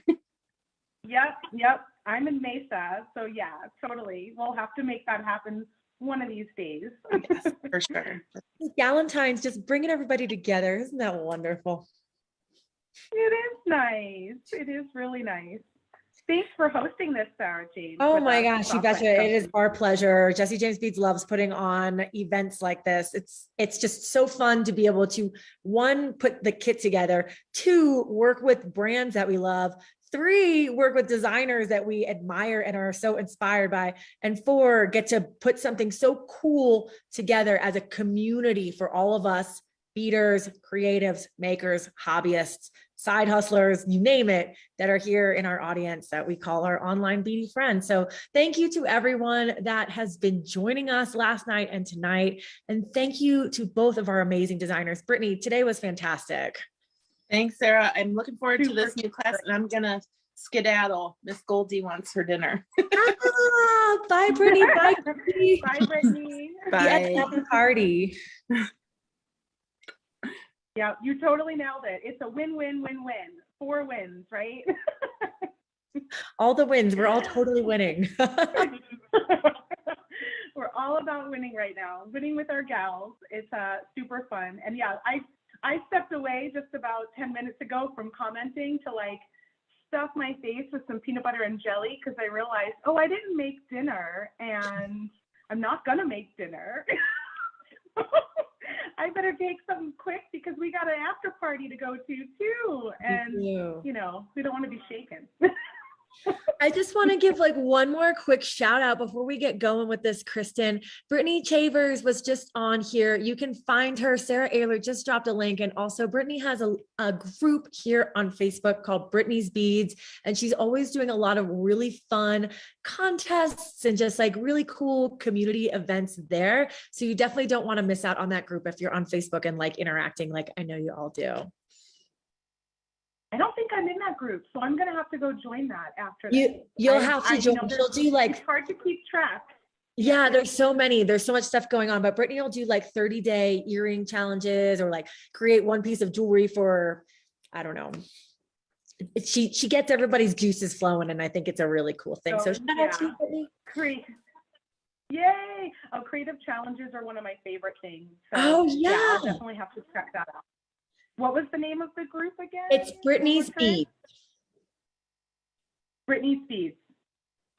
Yep. I'm in Mesa, so yeah, totally. We'll have to make that happen one of these days. Yes, for sure. Galentine's just bringing everybody together. Isn't that wonderful? It is nice. It is really nice. Thanks for hosting this, Sarah Jane. Oh with my us. gosh, you betcha. It is our pleasure. Jesse James Beads loves putting on events like this. It's just so fun to be able to, one, put the kit together, two, work with brands that we love, three, work with designers that we admire and are so inspired by, and four, get to put something so cool together as a community for all of us beaders, creatives, makers, hobbyists, side hustlers, you name it, that are here in our audience that we call our online beadie friends. So thank you to everyone that has been joining us last night and tonight. And thank you to both of our amazing designers. Brittany, today was fantastic. Thanks, Sarah. I'm looking forward to this new class, and I'm gonna skedaddle. Miss Goldie wants her dinner. Bye, Brittany. Bye, Brittany. Bye, Brittany. Bye. Yes, have a party. Yeah, you totally nailed it. It's a win-win-win-win. 4 wins, right? All the wins. We're all totally winning. We're all about winning right now. Winning with our gals. It's super fun. And yeah, I stepped away just about 10 minutes ago from commenting to like stuff my face with some peanut butter and jelly because I realized, oh, I didn't make dinner and I'm not gonna make dinner. I better take something quick because we got an after party to go to too. And you know, we don't want to be shaken. I just want to give like one more quick shout out before we get going with this, Kristen. Brittany Chavers was just on here. You can find her. Sarah Ayler just dropped a link. And also Brittany has a group here on Facebook called Brittany's Beads. And she's always doing a lot of really fun contests and just like really cool community events there. So you definitely don't want to miss out on that group if you're on Facebook and like interacting like I know you all do. I don't think I'm in that group, so I'm gonna have to go join that after this. You'll have to join. She'll do like, it's hard to keep track. yeah, there's so much stuff going on, but Brittany will do like 30-day earring challenges or like create one piece of jewelry for, I don't know. She gets everybody's juices flowing, and I think it's a really cool thing. So shout out to you, Brittany. Great. Yay! Oh, creative challenges are one of my favorite things. So, Oh yeah. I'll definitely have to check that out. What was the name of the group again? It's Brittany's Bead. Brittany's Bead.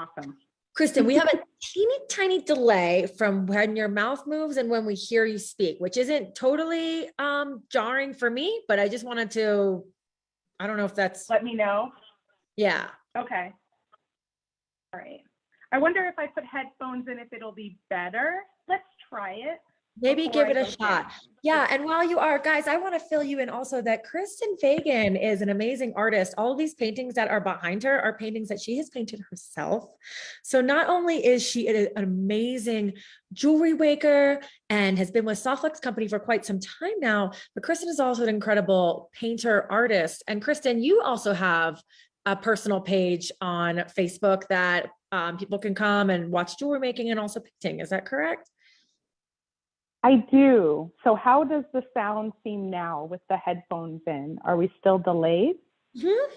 Awesome. Kristen, we have a teeny tiny delay from when your mouth moves and when we hear you speak, which isn't totally jarring for me, but I just wanted to, I don't know if that's. Let me know. Yeah. Okay. All right. I wonder if I put headphones in, if it'll be better. Let's try it. Maybe give it a shot. Yeah. And while you are, guys, I want to fill you in also that Kristen Fagan is an amazing artist. All of these paintings that are behind her are paintings that she has painted herself. So not only is she an amazing jewelry maker and has been with Softlex Company for quite some time now, but Kristen is also an incredible painter artist. And Kristen, you also have a personal page on Facebook that people can come and watch jewelry making and also painting. Is that correct? I do. So how does the sound seem now with the headphones in? Are we still delayed? Mm-hmm.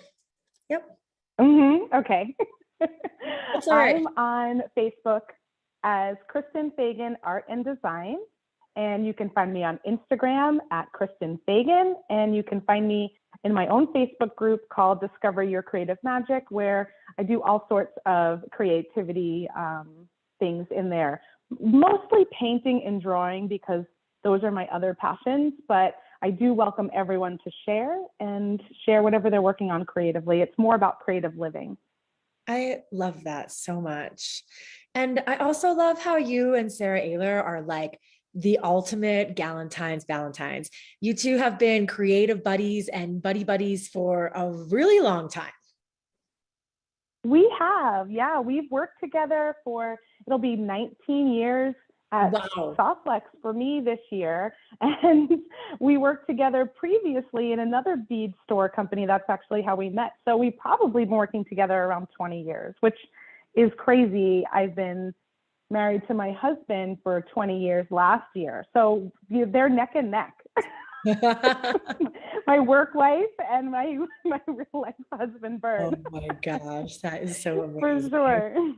Yep. Mm-hmm. Okay. That's all right. I'm on Facebook as Kristen Fagan Art and Design, and you can find me on Instagram at Kristen Fagan, and you can find me in my own Facebook group called Discover Your Creative Magic, where I do all sorts of creativity things in there. Mostly painting and drawing because those are my other passions, but I do welcome everyone to share whatever they're working on creatively. It's more about creative living. I love that so much. And I also love how you and Sarah Ayler are like the ultimate Galentine's Valentines. You two have been creative buddies and buddies for a really long time. We have, yeah, we've worked together for, it'll be 19 years at Softlex for me this year. And we worked together previously in another bead store company. That's actually how we met. So we've probably been working together around 20 years, which is crazy. I've been married to my husband for 20 years last year. So they're neck and neck. My work life and my real life husband, Bird. Oh my gosh, that is so amazing. For sure.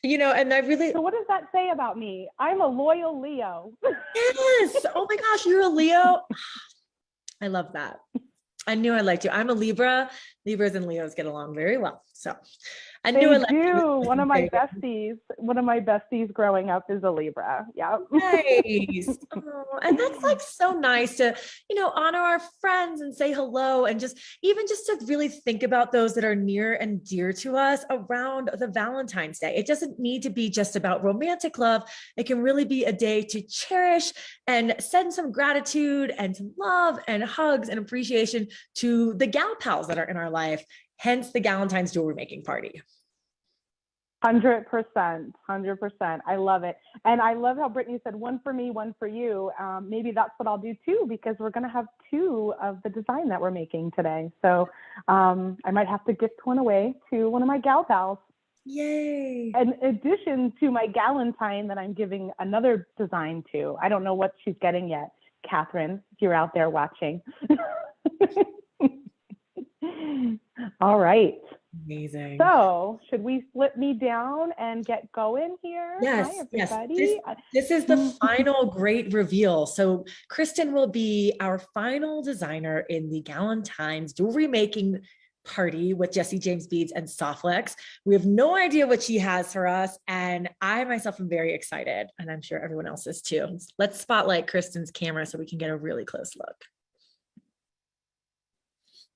You know, and I really. So what does that say about me? I'm a loyal Leo. Yes. Oh my gosh, you're a Leo. I love that. I knew I liked you. I'm a Libra. Libras and Leos get along very well. So I knew I liked you. One of my besties growing up is a Libra. Yeah. Nice. Oh, and that's like so nice to, honor our friends and say hello and just to really think about those that are near and dear to us around the Valentine's Day. It doesn't need to be just about romantic love. It can really be a day to cherish and send some gratitude and some love and hugs and appreciation to the gal pals that are in our life, hence the Galentine's jewelry making party. 100%. I love it. And I love how Brittany said, one for me, one for you. Maybe that's what I'll do too, because we're going to have two of the design that we're making today. So I might have to gift one away to one of my gal pals. Yay. In addition to my Galentine that I'm giving another design to. I don't know what she's getting yet. Catherine, if you're out there watching. All right. Amazing. So should we flip me down and get going here? Yes. Hi, everybody. Yes. This is the final great reveal. So Kristen will be our final designer in the Galentine's jewelry making party with Jesse James Beads and Softlex. We have no idea what she has for us. And I myself am very excited. And I'm sure everyone else is too. Let's spotlight Kristen's camera so we can get a really close look.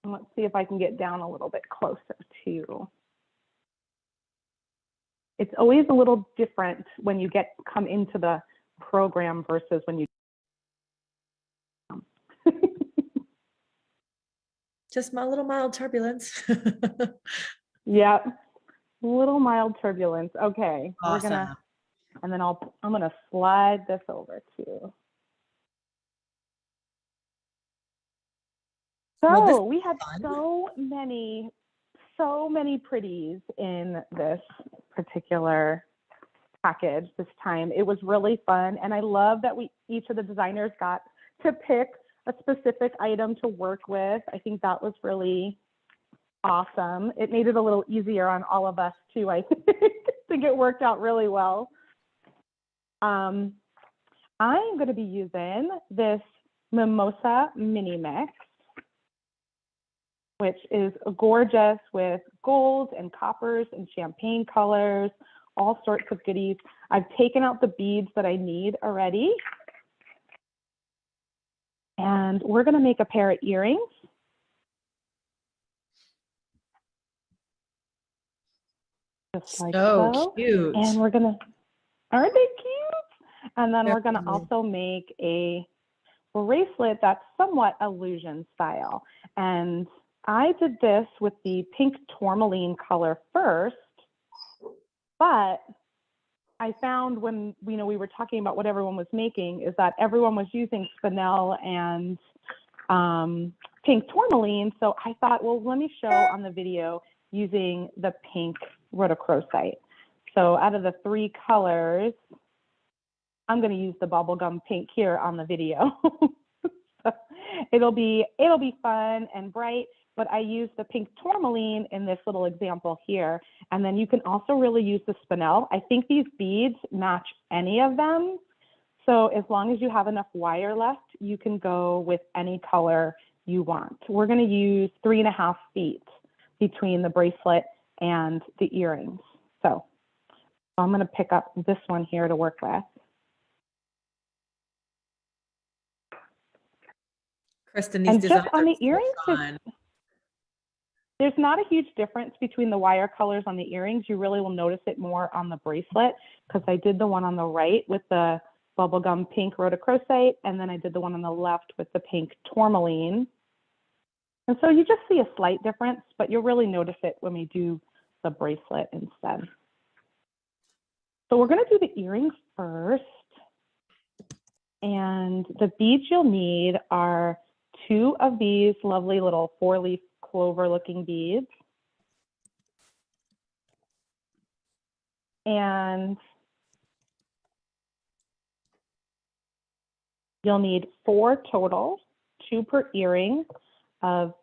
Let's see if I can get down a little bit closer to it's always a little different when you come into the program versus when you Just my little mild turbulence. yeah, a little mild turbulence. Okay, Awesome. and then I'm gonna slide this over too. So Well, we had fun. so many pretties in this particular package this time. It was really fun, and I love that each of the designers got to pick a specific item to work with. I think that was really awesome. It made it a little easier on all of us too, I think it worked out really well. I'm going to be using this Mimosa Mini Mix, which is gorgeous with golds and coppers and champagne colors, all sorts of goodies. I've taken out the beads that I need already. And we're going to make a pair of earrings. Just like so. Cute. And we're going to, aren't they cute? And then we're going to also make a bracelet that's somewhat illusion style. And I did this with the pink tourmaline color first, but I found when we were talking about what everyone was making is that everyone was using spinel and pink tourmaline. So I thought, well, let me show on the video using the pink rhodochrosite. So out of the 3 colors, I'm going to use the bubblegum pink here on the video. So it'll be fun and bright. But I used the pink tourmaline in this little example here. And then you can also really use the spinel. I think these beads match any of them. So as long as you have enough wire left, you can go with any color you want. We're going to use 3.5 feet between the bracelet and the earrings. So I'm going to pick up this one here to work with. Kristen, these and designs just on the earrings, there's not a huge difference between the wire colors on the earrings. You really will notice it more on the bracelet because I did the one on the right with the bubblegum pink rhodochrosite, and then I did the one on the left with the pink tourmaline. And so you just see a slight difference, but you'll really notice it when we do the bracelet instead. So we're going to do the earrings first. And the beads you'll need are 2 of these lovely little 4-leaf clover looking beads. And you'll need 4 total, 2 per earring of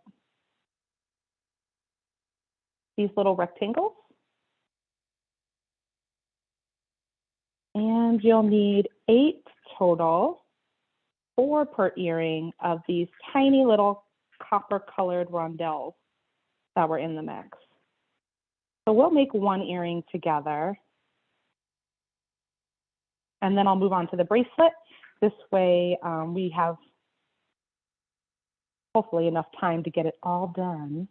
these little rectangles. And you'll need 8 total, 4 per earring of these tiny little copper colored rondelles that were in the mix. So we'll make 1 earring together. And then I'll move on to the bracelet. This way we have hopefully enough time to get it all done.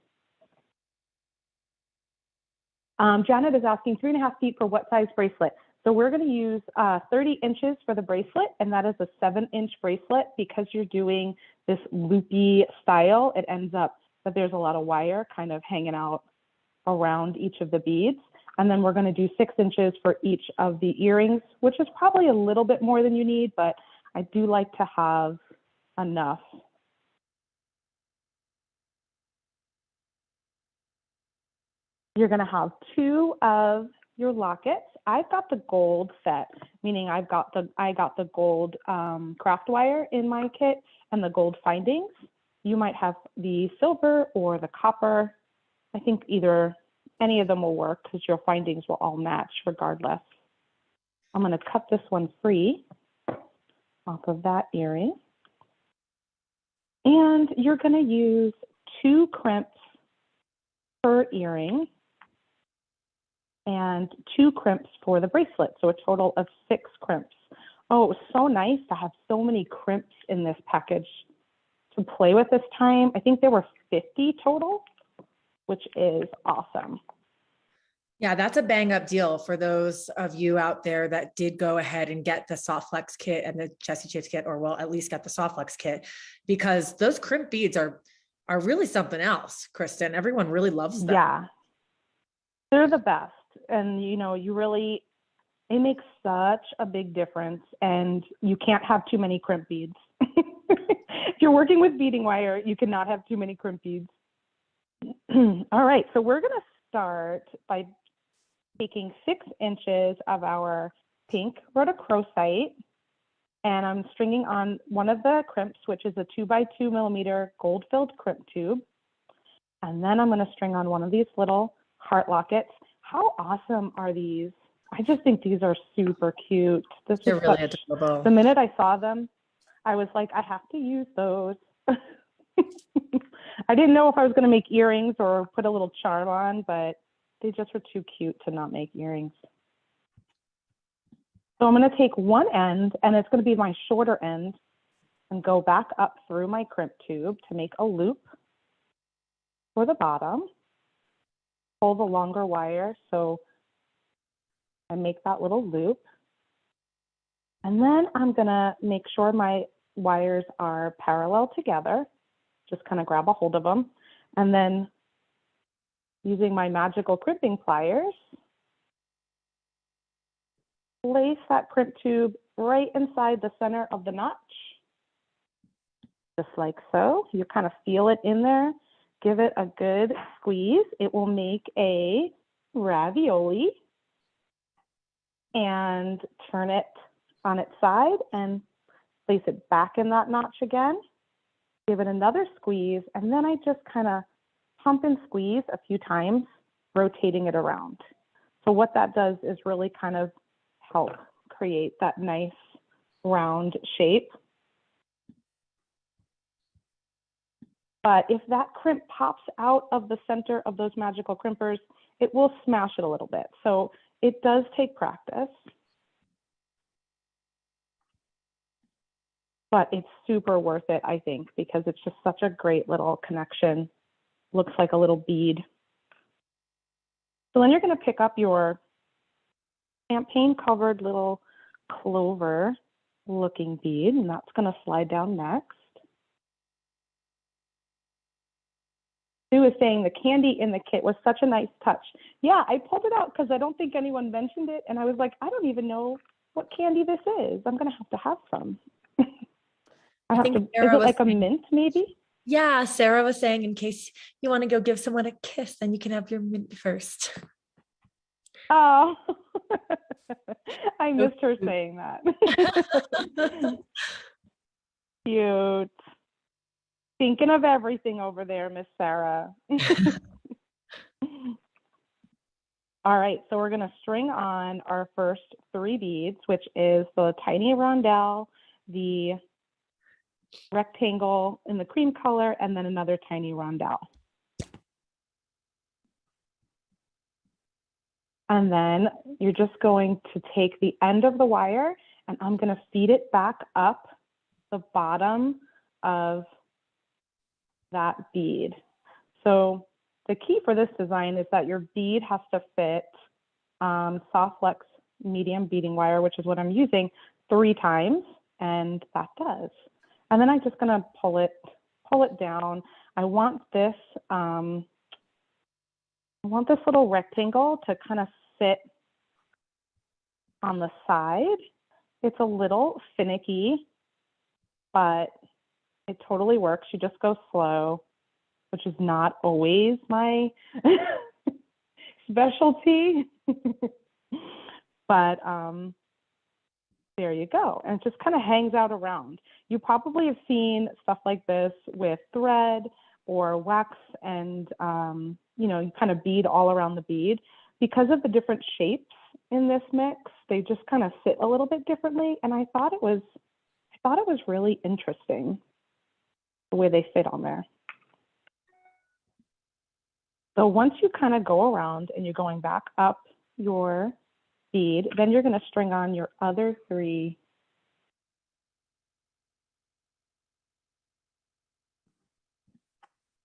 Janet is asking 3.5 feet for what size bracelet? So we're going to use 30 inches for the bracelet, and that is a 7-inch bracelet. Because you're doing this loopy style, it ends up that there's a lot of wire kind of hanging out around each of the beads. And then we're going to do 6 inches for each of the earrings, which is probably a little bit more than you need, but I do like to have enough. You're going to have 2 of your lockets. I've got the gold set, meaning I got the gold craft wire in my kit and the gold findings. You might have the silver or the copper. I think any of them will work because your findings will all match regardless. I'm going to cut this one free off of that earring. And you're going to use 2 crimps per earring and 2 crimps for the bracelet, so a total of 6 crimps. Oh, it was so nice to have so many crimps in this package to play with this time. I think there were 50 total, which is awesome. Yeah, that's a bang up deal for those of you out there that did go ahead and get the Soft Flex kit and the Jesse James kit, or well, at least got the Soft Flex kit, because those crimp beads are really something else, Kristen. Everyone really loves them. Yeah, they're the best. And, you know, it makes such a big difference, and you can't have too many crimp beads. If you're working with beading wire, you cannot have too many crimp beads. All right, so we're going to start by taking 6 inches of our pink rhodochrosite, and I'm stringing on one of the crimps, which is a 2x2 millimeter gold-filled crimp tube. And then I'm going to string on one of these little heart lockets. How awesome are these? I just think these are super cute. They're really adorable. The minute I saw them, I was like, I have to use those. I didn't know if I was going to make earrings or put a little charm on, but they just were too cute to not make earrings. So I'm going to take one end, and it's going to be my shorter end, and go back up through my crimp tube to make a loop for the bottom. Pull the longer wire so I make that little loop. And then I'm going to make sure my wires are parallel together. Just kind of grab a hold of them. And then using my magical crimping pliers, place that crimp tube right inside the center of the notch, just like so. You kind of feel it in there. Give it a good squeeze. It will make a ravioli. And turn it on its side and place it back in that notch again. Give it another squeeze, and then I just kind of pump and squeeze a few times, rotating it around. So what that does is really kind of help create that nice round shape. But if that crimp pops out of the center of those magical crimpers, it will smash it a little bit. So it does take practice, but it's super worth it, I think, because it's just such a great little connection. Looks like a little bead. So then you're going to pick up your champagne covered little clover looking bead, and that's going to slide down next. Sue is saying the candy in the kit was such a nice touch. Yeah, I pulled it out because I don't think anyone mentioned it, and I was like, I don't even know what candy this is. I'm going to have some. I think is it like a mint maybe? Yeah, Sarah was saying in case you want to go give someone a kiss, then you can have your mint first. Oh, I missed her saying that. Cute. Thinking of everything over there, Miss Sarah. All right, so we're going to string on our first 3 beads, which is the tiny rondelle, the rectangle in the cream color, and then another tiny rondelle. And then you're just going to take the end of the wire, and I'm going to feed it back up the bottom of that bead. So the key for this design is that your bead has to fit soft flex medium beading wire, which is what I'm using, 3 times, and that does. And then I'm just going to pull it down. I want this little rectangle to kind of sit on the side. It's a little finicky, but it totally works. You just go slow, which is not always my specialty. But there you go. And it just kind of hangs out around. You probably have seen stuff like this with thread or wax, and you know, you kind of bead all around the bead. Because of the different shapes in this mix, they just kind of sit a little bit differently. And I thought it was really interesting the way they fit on there. So once you kind of go around and you're going back up your bead, then you're going to string on your other 3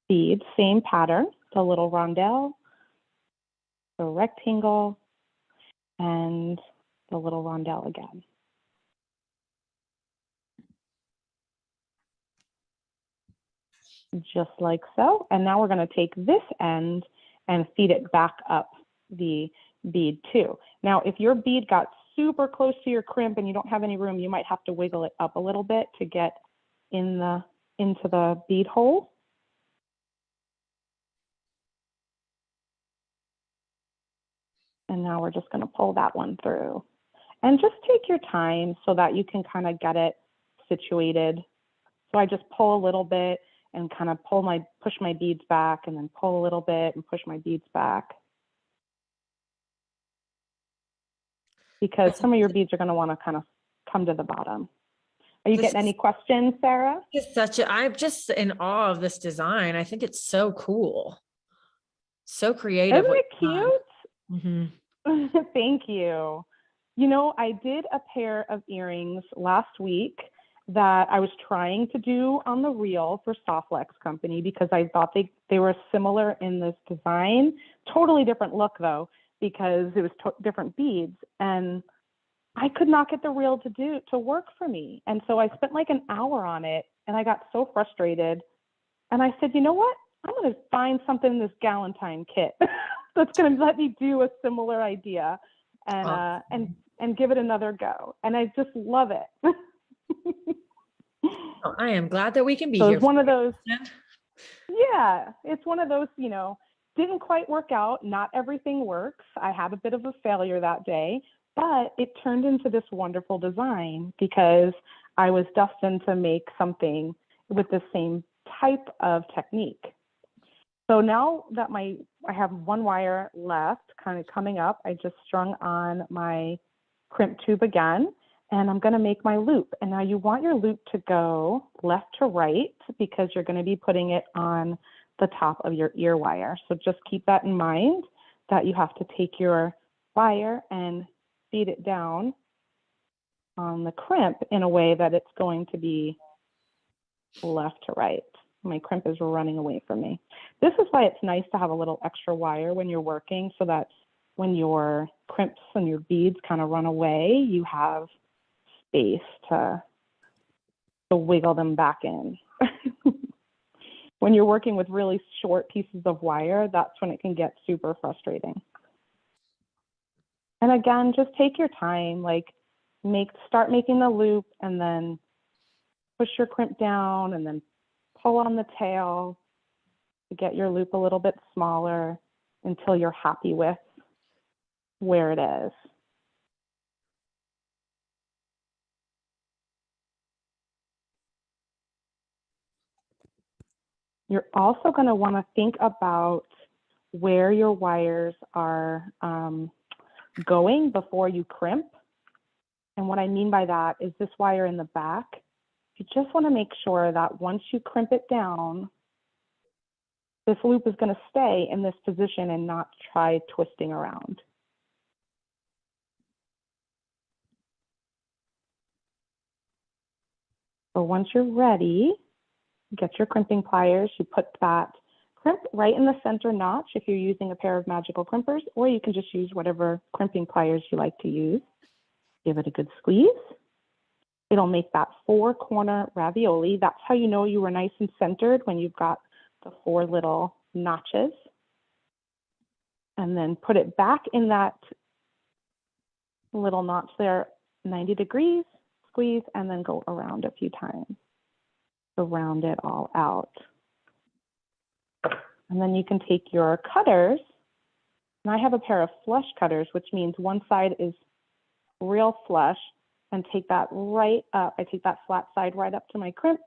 beads, same pattern, the little rondelle, So rectangle and the little rondelle again. Just like so. And now we're going to take this end and feed it back up the bead too. Now, if your bead got super close to your crimp and you don't have any room, you might have to wiggle it up a little bit to get into the bead hole. And now we're just going to pull that one through. And just take your time so that you can kind of get it situated. So I just pull a little bit and kind of push my beads back, and then pull a little bit and push my beads back. Because some of your beads are going to want to kind of come to the bottom. Are you getting any questions, Sarah? I'm just in awe of this design. I think it's so cool. So creative. Isn't it cute? Mm-hmm. Thank you. You know, I did a pair of earrings last week that I was trying to do on the reel for Softlex Company because I thought they were similar in this design. Totally different look though, because it was different beads, and I could not get the reel to work for me. And so I spent like an hour on it, and I got so frustrated. And I said, you know what? I'm going to find something in this Galentine kit that's going to let me do a similar idea and give it another go. And I just love it. Oh, I am glad that we can be so here. It's one of those, yeah, it's one of those, you know, didn't quite work out. Not everything works. I had a bit of a failure that day, but it turned into this wonderful design because I was destined to make something with the same type of technique. So now that I have one wire left, kind of coming up, I just strung on my crimp tube again, and I'm going to make my loop. And now you want your loop to go left to right because you're going to be putting it on the top of your ear wire. So just keep that in mind, that you have to take your wire and feed it down on the crimp in a way that it's going to be left to right. My crimp is running away from me. This is why it's nice to have a little extra wire when you're working, so that when your crimps and your beads kind of run away, you have space to wiggle them back in. When you're working with really short pieces of wire, that's when it can get super frustrating. And again, just take your time, like start making the loop and then push your crimp down and then pull on the tail to get your loop a little bit smaller until you're happy with where it is. You're also going to want to think about where your wires are going before you crimp. And what I mean by that is this wire in the back. You just want to make sure that once you crimp it down, this loop is going to stay in this position and not try twisting around. So once you're ready, get your crimping pliers. You put that crimp right in the center notch if you're using a pair of magical crimpers, or you can just use whatever crimping pliers you like to use. Give it a good squeeze. It'll make that 4-corner ravioli. That's how you know you were nice and centered, when you've got the 4 little notches. And then put it back in that little notch there, 90 degrees, squeeze, and then go around a few times to round it all out. And then you can take your cutters, and I have a pair of flush cutters, which means one side is real flush, and take that right up. I take that flat side right up to my crimp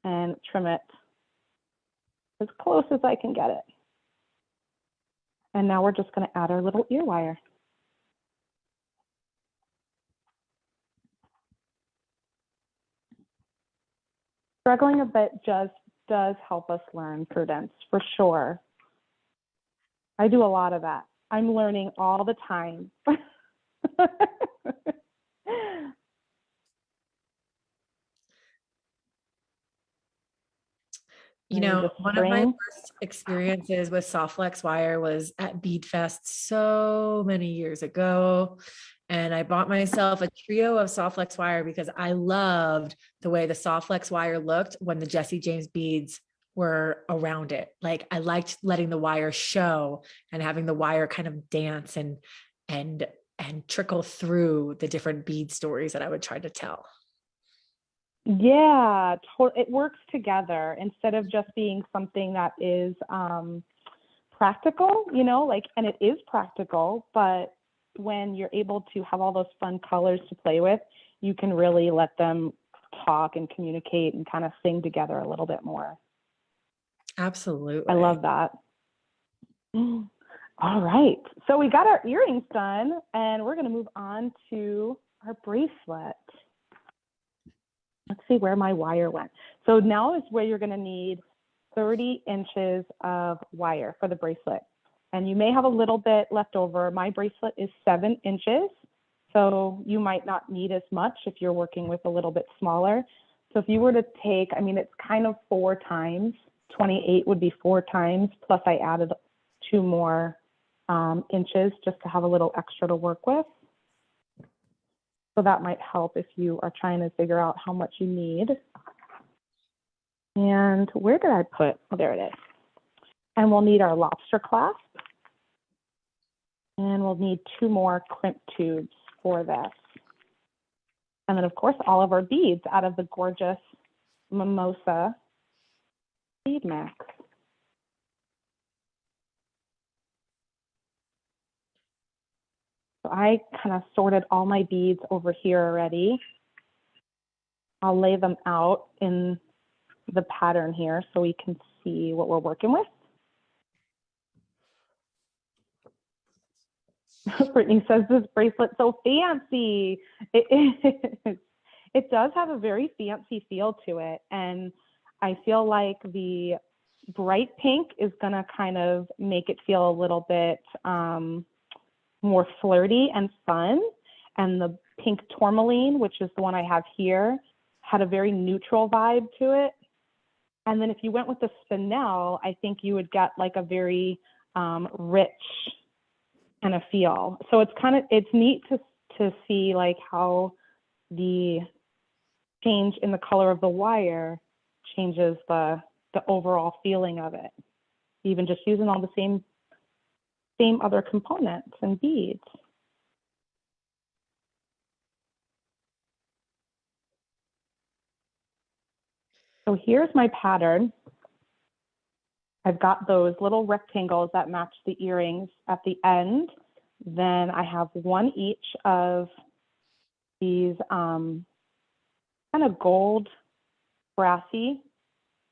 and trim it as close as I can get it. And now we're just going to add our little ear wire. Struggling a bit just does help us learn prudence, for sure. I do a lot of that. I'm learning all the time. You Maybe know, the one of my spring. first experiences with soft flex wire was at Bead Fest so many years ago. And I bought myself a trio of soft flex wire because I loved the way the soft flex wire looked when the Jesse James beads were around it. Like I liked letting the wire show and having the wire kind of dance and and trickle through the different bead stories that I would try to tell. Yeah, it works together instead of just being something that is practical, you know, like, and it is practical, but when you're able to have all those fun colors to play with, you can really let them talk and communicate and kind of sing together a little bit more. Absolutely. I love that. All right. So we got our earrings done and we're going to move on to our bracelet. Let's see where my wire went. So now is where you're going to need 30 inches of wire for the bracelet. And you may have a little bit left over. My bracelet is 7 inches. So you might not need as much if you're working with a little bit smaller. So if you were to take, I mean, it's kind of 4 times, 28 would be 4 times, plus I added 2 more inches just to have a little extra to work with. So that might help if you are trying to figure out how much you need. And where did I put? Oh, there it is. And we'll need our lobster clasp. And we'll need 2 more crimp tubes for this. And then, of course, all of our beads out of the gorgeous Mimosa bead mix. So I kind of sorted all my beads over here already. I'll lay them out in the pattern here so we can see what we're working with. Brittany says this bracelet's so fancy. It does have a very fancy feel to it. And I feel like the bright pink is gonna kind of make it feel a little bit more flirty and fun. And the pink tourmaline, which is the one I have here, had a very neutral vibe to it. And then if you went with the spinel, I think you would get like a very rich kind of feel. So it's neat to see like how the change in the color of the wire changes the overall feeling of it. Even just using all the same other components and beads. So here's my pattern. I've got those little rectangles that match the earrings at the end. Then I have 1 each of these kind of gold brassy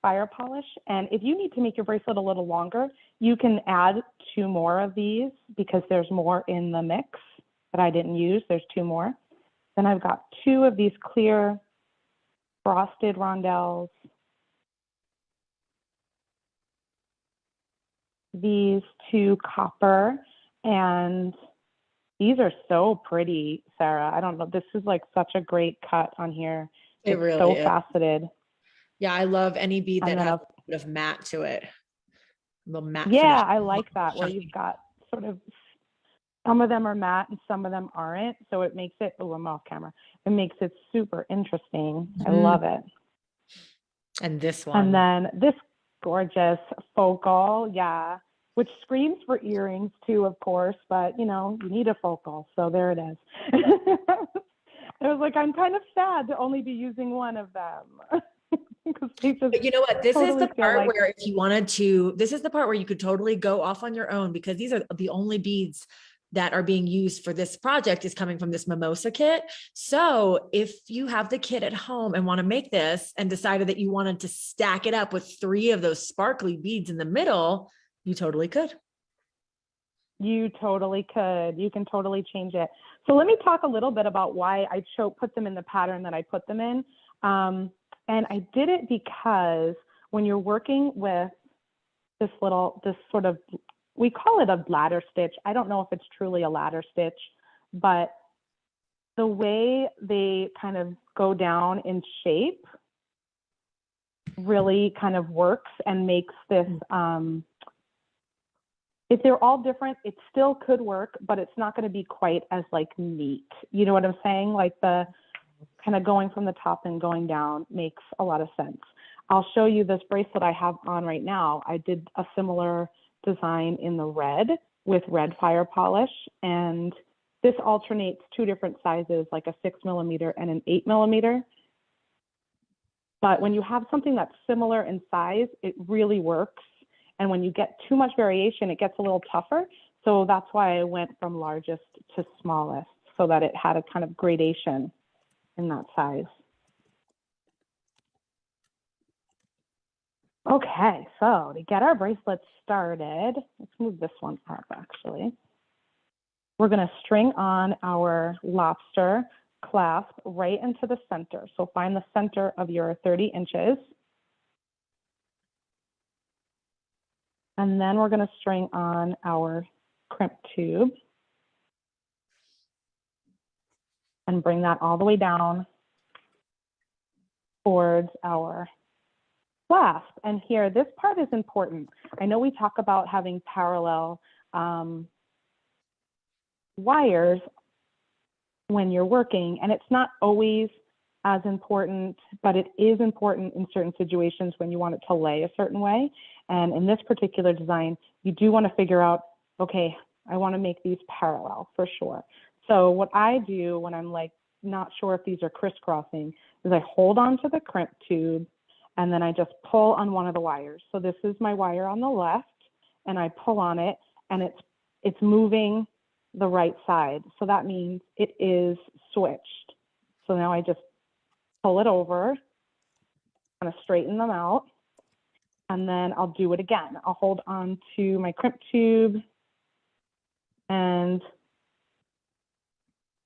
fire polish. And if you need to make your bracelet a little longer, you can add 2 more of these because there's more in the mix that I didn't use. There's 2 more. Then I've got 2 of these clear frosted rondelles. These 2 copper, and these are so pretty, Sarah. I don't know. This is like such a great cut on here. It's really so is. faceted. Yeah, I love any bead that And then has a bit of matte to it. A little matte yeah, finish. I like that where you've got sort of, some of them are matte and some of them aren't. So it makes it, oh, I'm off camera. It makes it super interesting. I love it. And this one. And then this gorgeous focal, yeah, which screams for earrings too, of course, but you know, you need a focal. So there it is. I was like, I'm kind of sad to only be using one of them. But you know what? This is the part like, where if you wanted to, this is the part where you could totally go off on your own because these are the only beads that are being used for this project is coming from this Mimosa kit. So if you have the kit at home and want to make this and decided that you wanted to stack it up with 3 of those sparkly beads in the middle, you totally could. You totally could. You can totally change it. So let me talk a little bit about why I put them in the pattern that I put them in. And I did it because when you're working with this sort of, we call it a ladder stitch. I don't know if it's truly a ladder stitch, but the way they kind of go down in shape, really kind of works and makes this, if they're all different, it still could work, but it's not going to be quite as like neat. You know what I'm saying? Like the kind of going from the top and going down makes a lot of sense. I'll show you this bracelet I have on right now. I did a similar design in the red with red fire polish, and this alternates two different sizes, like a 6mm and an 8mm. But when you have something that's similar in size, it really works. And when you get too much variation, it gets a little tougher. So that's why I went from largest to smallest, so that it had a kind of gradation in that size. Okay, so to get our bracelet started, let's move this one up actually. We're gonna string on our lobster clasp right into the center. So find the center of your 30 inches. And then we're gonna string on our crimp tube and bring that all the way down towards our clasp. And here, this part is important. I know we talk about having parallel wires when you're working, and it's not always as important, but it is important in certain situations when you want it to lay a certain way. And in this particular design, you do want to figure out, okay, I want to make these parallel for sure. So what I do when I'm like not sure if these are crisscrossing is I hold on to the crimp tube and then I just pull on one of the wires. So this is my wire on the left, and I pull on it, and it's moving the right side. So that means it is switched. So now I just pull it over, kind of straighten them out, and then I'll do it again. I'll hold on to my crimp tube and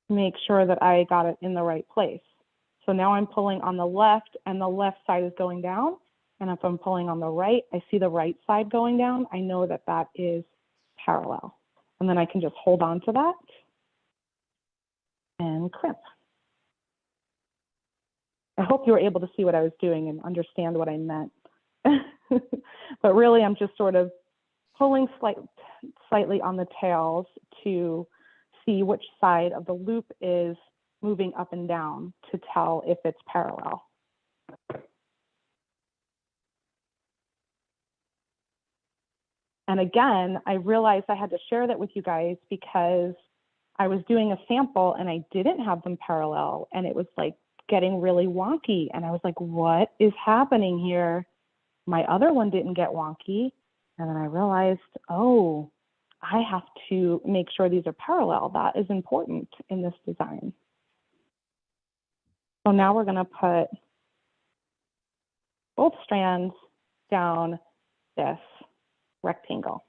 make sure that I got it in the right place. So now I'm pulling on the left, and the left side is going down. And if I'm pulling on the right, I see the right side going down. I know that that is parallel. And then I can just hold on to that and crimp. I hope you were able to see what I was doing and understand what I meant. But really, I'm just sort of pulling slightly on the tails to see which side of the loop is moving up and down to tell if it's parallel. And again, I realized I had to share that with you guys because I was doing a sample and I didn't have them parallel, and it was like getting really wonky. And I was like, what is happening here? My other one didn't get wonky. And then I realized, oh, I have to make sure these are parallel. That is important in this design. So now we're going to put both strands down this rectangle.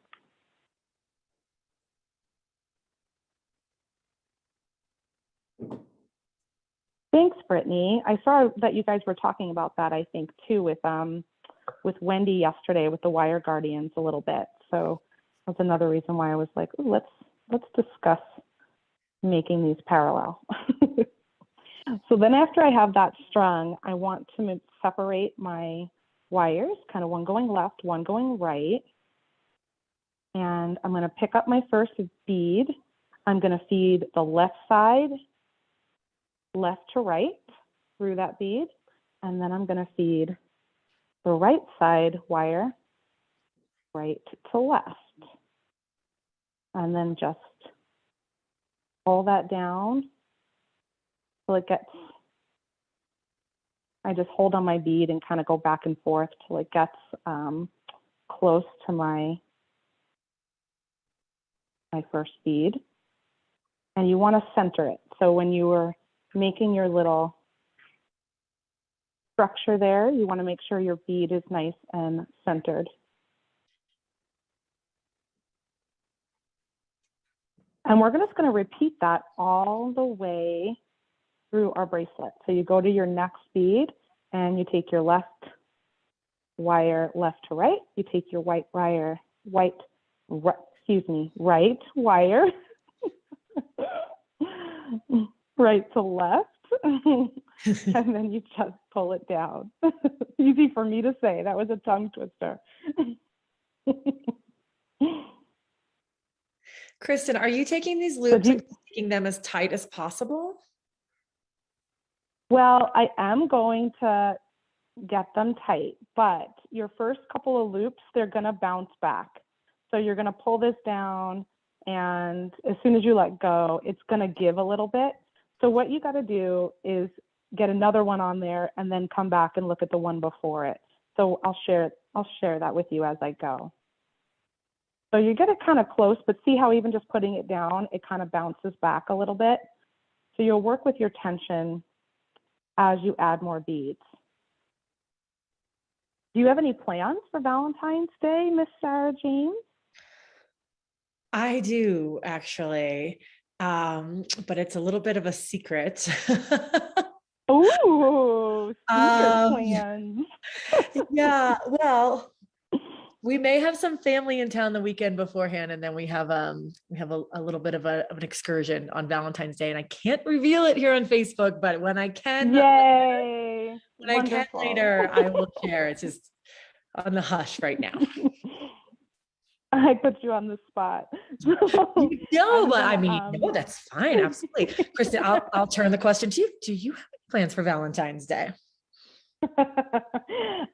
Thanks, Brittany. I saw that you guys were talking about that, I think, too, with Wendy yesterday with the wire guardians a little bit. So that's another reason why I was like, ooh, let's discuss making these parallel. So then after I have that strung, I want to separate my wires, kind of one going left, one going right. And I'm going to pick up my first bead. I'm going to feed the left side, left to right through that bead. And then I'm going to feed the right side wire, right to left. And then just pull that down till it gets, I just hold on my bead and kind of go back and forth till it gets close to my first bead. And you want to center it. So when you are making your little structure there, you want to make sure your bead is nice and centered. And we're just going to repeat that all the way through our bracelet. So you go to your next bead and you take your left wire left to right. You take your right wire right wire right to left. and then you just pull it down. Easy for me to say. That was a tongue twister. Kristen, are you taking these loops you- and making them as tight as possible? Well, I am going to get them tight, but your first couple of loops, they're going to bounce back. So you're going to pull this down, and as soon as you let go, it's going to give a little bit. So what you got to do is get another one on there and then come back and look at the one before it. So I'll share that with you as I go. So you get it kind of close, but see how even just putting it down, it kind of bounces back a little bit. So you'll work with your tension as you add more beads. Do you have any plans for Valentine's Day, Miss Sarah James? I do actually, but it's a little bit of a secret. Ooh, secret plans. Yeah, well, we may have some family in town the weekend beforehand, and then we have a little bit of an excursion on Valentine's Day, and I can't reveal it here on Facebook, but when I can, Yay! when I can later, I will share. It's just on the hush right now. I put you on the spot. No, but I mean, no, that's fine. Absolutely. Kristen, I'll turn the question to you. Do you have any plans for Valentine's Day?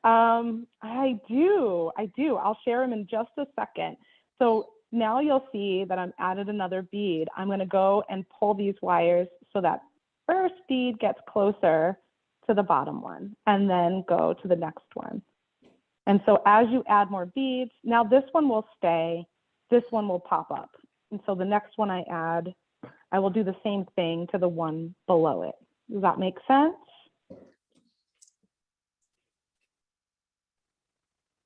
I do. I'll share them in just a second. So now you'll see that I'm added another bead. I'm going to go and pull these wires so that first bead gets closer to the bottom one, and then go to the next one. And so as you add more beads, now this one will stay, this one will pop up. And so the next one I add, I will do the same thing to the one below it. Does that make sense?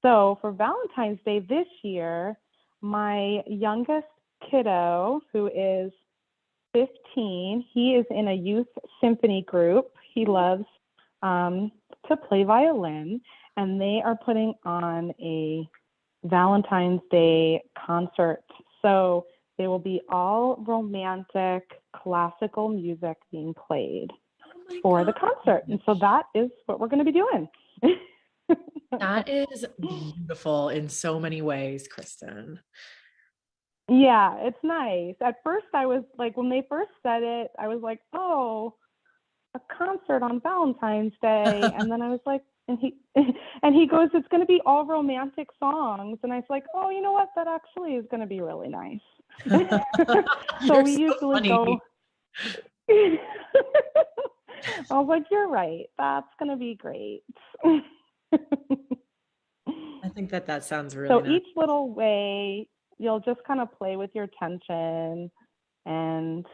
So for Valentine's Day this year, my youngest kiddo, who is 15, he is in a youth symphony group. He loves to play violin, and they are putting on a Valentine's Day concert. So they will be all romantic, classical music being played for the concert. And so that is what we're going to be doing. That is beautiful in so many ways, Kristen. Yeah, it's nice. At first I was like, when they first said it, I was like, oh, a concert on Valentine's Day. And then I was like, and he goes, it's going to be all romantic songs. And I was like, oh, you know what? That actually is going to be really nice. So we usually go. I was like, you're right. That's going to be great. I think that sounds really so nice. Each little way, you'll just kind of play with your tension and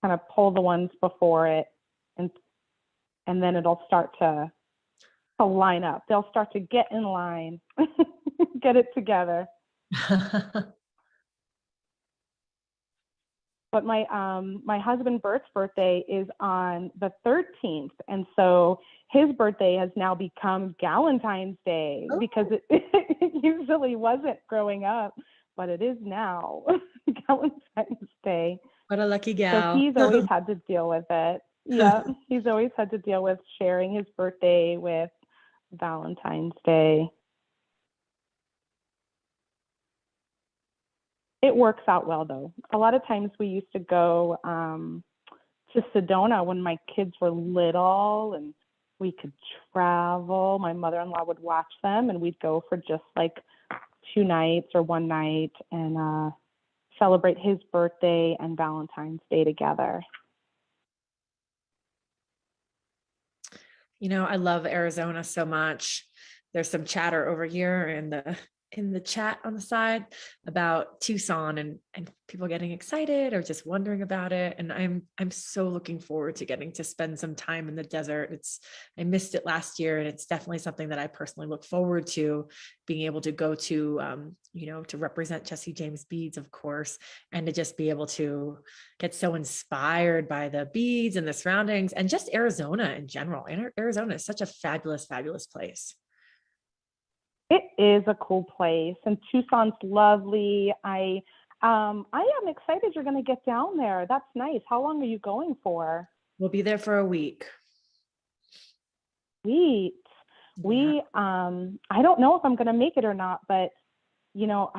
kind of pull the ones before it, and then it'll start to line up. They'll start to get in line, get it together. But my husband Bert's birthday is on the 13th, and so his birthday has now become Galentine's Day because it usually wasn't growing up, but it is now Galentine's Day. What a lucky gal. So he's always had to deal with it. Yeah, he's always had to deal with sharing his birthday with Valentine's Day. It works out well, though. A lot of times we used to go to Sedona when my kids were little, and we could travel. My mother-in-law would watch them, and we'd go for just like 2 nights or 1 night and celebrate his birthday and Valentine's Day together. You know, I love Arizona so much. There's some chatter over here in the chat on the side about Tucson and people getting excited or just wondering about it. And I'm so looking forward to getting to spend some time in the desert. I missed it last year, and it's definitely something that I personally look forward to being able to go to, to represent Jesse James Beads, of course, and to just be able to get so inspired by the beads and the surroundings and just Arizona in general. And Arizona is such a fabulous, fabulous place. It is a cool place, and Tucson's lovely. I am excited you're going to get down there. That's nice. How long are you going for? We'll be there for a week. Sweet. We, I don't know if I'm going to make it or not, but you know,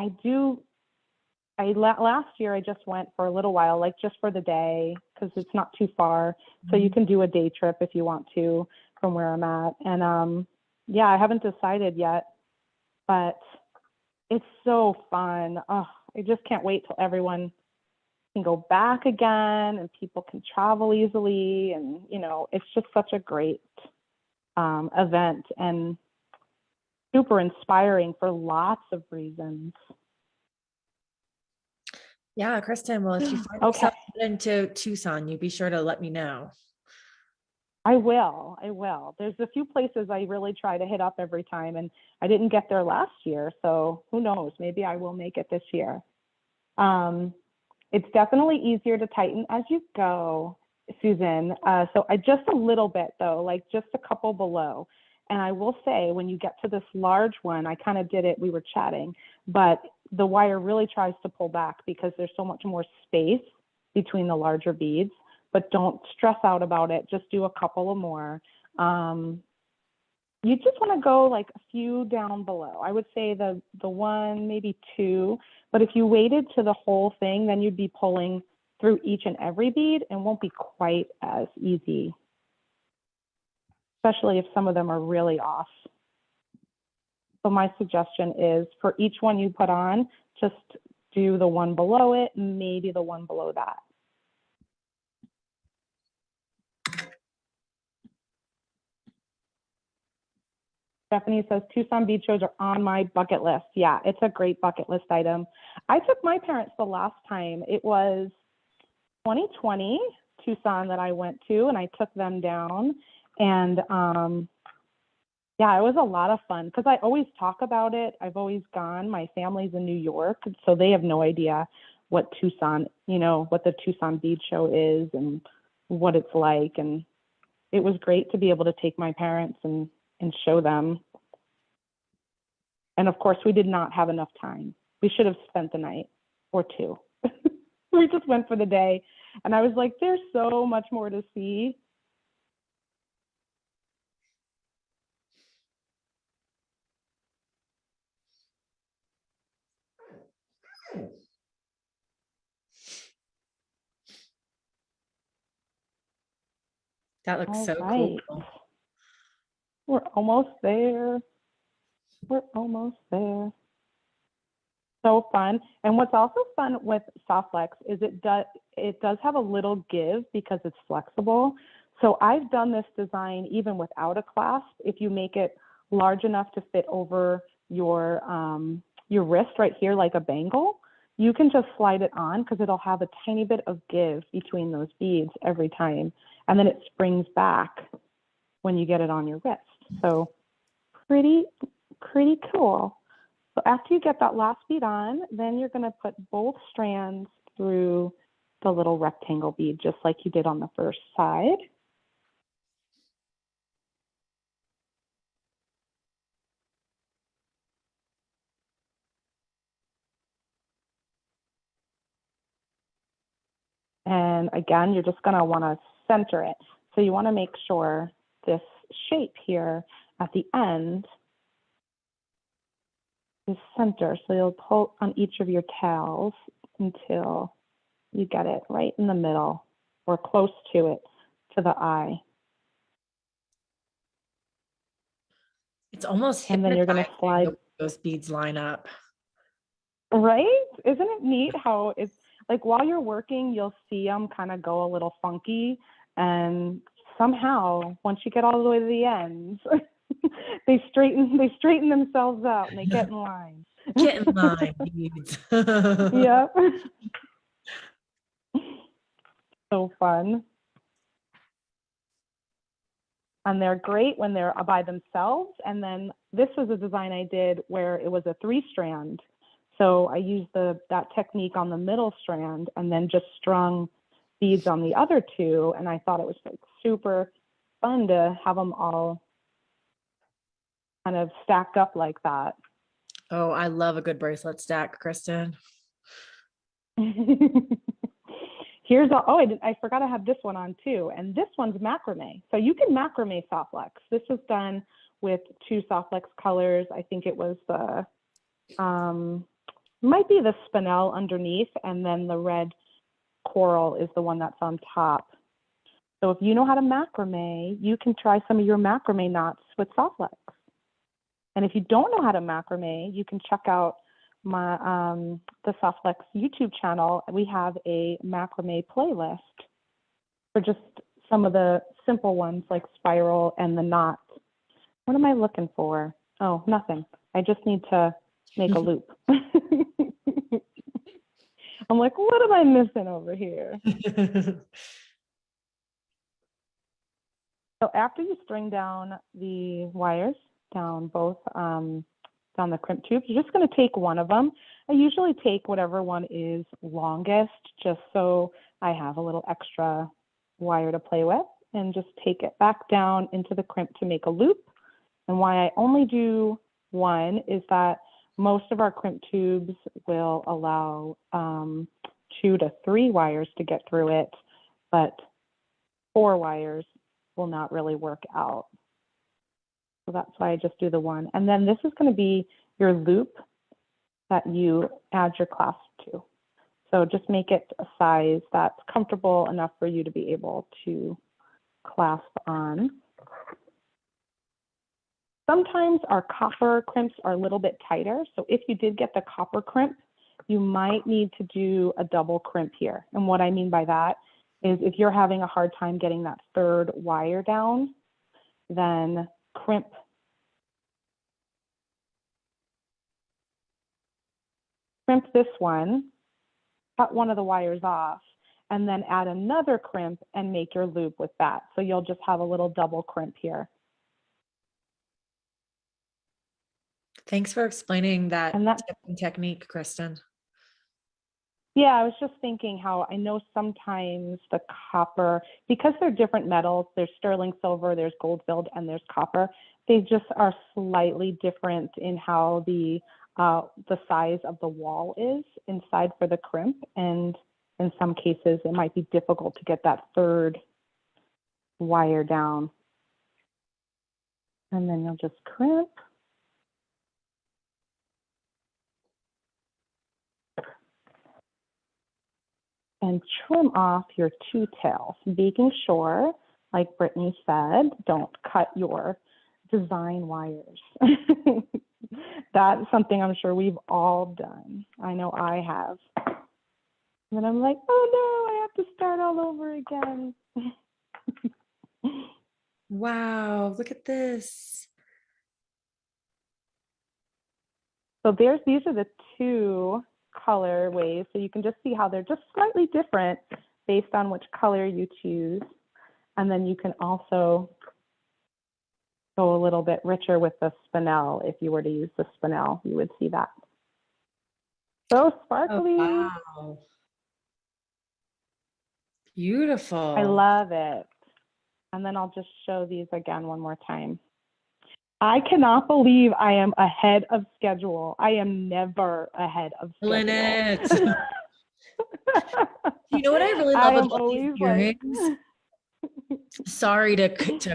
last year I just went for a little while, like just for the day, because it's not too far. So you can do a day trip if you want to from where I'm at. And yeah, I haven't decided yet, but it's so fun. Oh, I just can't wait till everyone can go back again and people can travel easily. And, you know, it's just such a great event and super inspiring for lots of reasons. Yeah, Kristen, well, if you find yourself into Tucson, you be sure to let me know. I will. There's a few places I really try to hit up every time, and I didn't get there last year. So who knows? Maybe I will make it this year. It's definitely easier to tighten as you go, Susan. So just a little bit though, like just a couple below. And I will say, when you get to this large one, I kind of did it, we were chatting, but the wire really tries to pull back because there's so much more space between the larger beads, but don't stress out about it. Just do a couple of more. You just want to go like a few down below. I would say the one, maybe two, but if you waited to the whole thing, then you'd be pulling through each and every bead and won't be quite as easy, especially if some of them are really off. So my suggestion is for each one you put on, just do the one below it, maybe the one below that. Stephanie says, Tucson bead shows are on my bucket list. Yeah, it's a great bucket list item. I took my parents the last time. It was 2020 Tucson that I went to, and I took them down. And yeah, it was a lot of fun because I always talk about it. I've always gone. My family's in New York, so they have no idea what Tucson, you know, what the Tucson bead show is and what it's like. And it was great to be able to take my parents and show them. And of course, we did not have enough time. We should have spent the night or two. We just went for the day. And I was like, there's so much more to see. That looks All so right. cool. We're almost there. We're almost there. So fun. And what's also fun with Soft Flex is it does have a little give because it's flexible. So I've done this design even without a clasp. If you make it large enough to fit over your wrist right here like a bangle, you can just slide it on because it'll have a tiny bit of give between those beads every time. And then it springs back when you get it on your wrist. So pretty cool. So after you get that last bead on, then you're going to put both strands through the little rectangle bead, just like you did on the first side. And again, you're just going to want to center it. So you want to make sure this shape here at the end is center. So you'll pull on each of your tails until you get it right in the middle or close to it, to the eye. It's almost And then you're going to slide. Those beads line up. Right? Isn't it neat how it's like while you're working, you'll see them kind of go a little funky. And somehow, once you get all the way to the end, they straighten themselves out and they get in line. Get in line, beads. Yep. So fun. And they're great when they're by themselves. And then this was a design I did where it was a 3-strand. So I used that technique on the middle strand and then just strung beads on the other 2. And I thought it was like super fun to have them all kind of stacked up like that. Oh, I love a good bracelet stack, Kristen. I forgot I have this one on too. And this one's macrame. So you can macrame Softlex. This was done with 2 Softlex colors. I think it was the, might be the spinel underneath, and then the red coral is the one that's on top. So if you know how to macrame, you can try some of your macrame knots with Softlex. And if you don't know how to macrame, you can check out my the Softlex YouTube channel. We have a macrame playlist for just some of the simple ones like spiral and the knots. What am I looking for? Oh, nothing. I just need to make a loop. I'm like, what am I missing over here? So after you string down the wires down both down the crimp tubes, you're just going to take one of them. I usually take whatever one is longest, just so I have a little extra wire to play with, and just take it back down into the crimp to make a loop. And why I only do one is that most of our crimp tubes will allow 2 to 3 wires to get through it, but 4 wires will not really work out. So that's why I just do the one. And then this is going to be your loop that you add your clasp to. So just make it a size that's comfortable enough for you to be able to clasp on. Sometimes our copper crimps are a little bit tighter. So if you did get the copper crimp, you might need to do a double crimp here. And what I mean by that is if you're having a hard time getting that 3rd wire down, then crimp this one, cut one of the wires off, and then add another crimp and make your loop with that. So you'll just have a little double crimp here. Thanks for explaining that And that technique, Kristen. Yeah, I was just thinking how I know sometimes the copper, because they're different metals, there's sterling silver, there's gold filled, and there's copper. They just are slightly different in how the size of the wall is inside for the crimp. And in some cases, it might be difficult to get that 3rd wire down. And then you'll just crimp. And trim off your 2 tails, making sure, like Brittany said, don't cut your design wires. That's something I'm sure we've all done. I know I have. And then I'm like, oh no, I have to start all over again. Wow, look at this. So these are the 2 colorways, so you can just see how they're just slightly different based on which color you choose. And then you can also go a little bit richer with the spinel. If you were to use the spinel, you would see that. So sparkly. Oh, wow. Beautiful. I love it. And then I'll just show these again one more time. I cannot believe I am ahead of schedule. I am never ahead of schedule. Lynette. You know what I really love about these earrings? Sorry to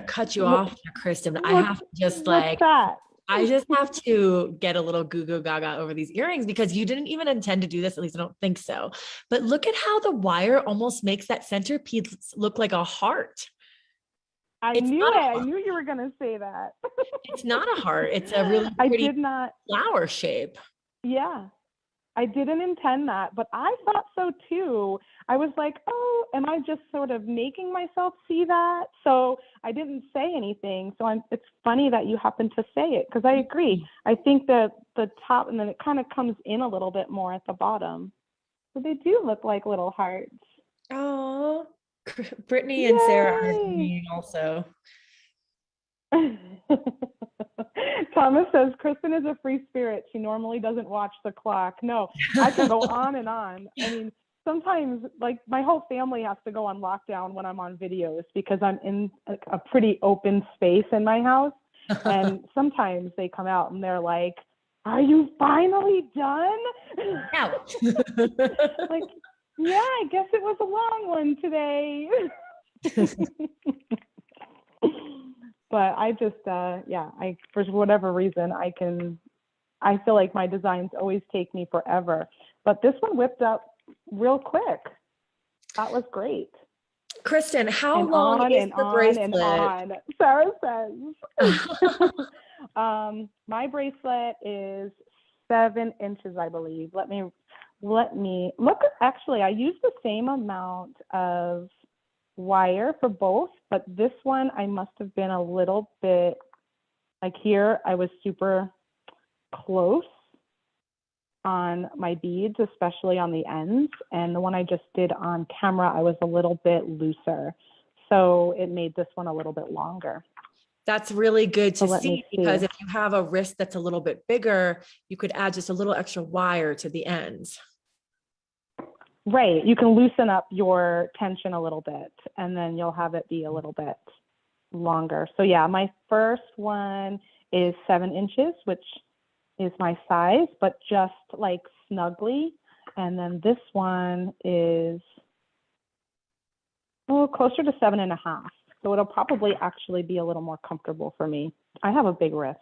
cut you off, Kristen, but I have to just like, I just have to get a little goo gaga over these earrings because you didn't even intend to do this. At least I don't think so. But look at how the wire almost makes that centerpiece look like a heart. I knew it. I knew you were going to say that. It's not a heart. It's a really pretty flower shape. Yeah. I didn't intend that, but I thought so too. I was like, oh, am I just sort of making myself see that? So I didn't say anything. So it's funny that you happened to say it because I agree. I think that the top, and then it kind of comes in a little bit more at the bottom. So they do look like little hearts. Oh, Brittany and Sarah are agreeing also. Thomas says Kristen is a free spirit. She normally doesn't watch the clock. No, I can go on and on. I mean, sometimes like my whole family has to go on lockdown when I'm on videos because I'm in a pretty open space in my house. And sometimes they come out and they're like, "Are you finally done?" Ouch. Like, Yeah, I guess it was a long one today. But I just, for whatever reason, I feel like my designs always take me forever. But this one whipped up real quick. That was great. Kristen, how And long on is and the on bracelet? and on. Sarah says. My bracelet is 7 inches, I believe. Let me look. Actually, I used the same amount of wire for both, but this one I must have been a little bit, like here, I was super close on my beads, especially on the ends. And the one I just did on camera, I was a little bit looser. So it made this one a little bit longer. That's really good to let me see, because see. if you have a wrist that's a little bit bigger, you could add just a little extra wire to the ends. Right. You can loosen up your tension a little bit, and then you'll have it be a little bit longer. So yeah, my first one is 7 inches, which is my size, but just like snugly. And then this one is closer to 7.5. So it'll probably actually be a little more comfortable for me. I have a big wrist.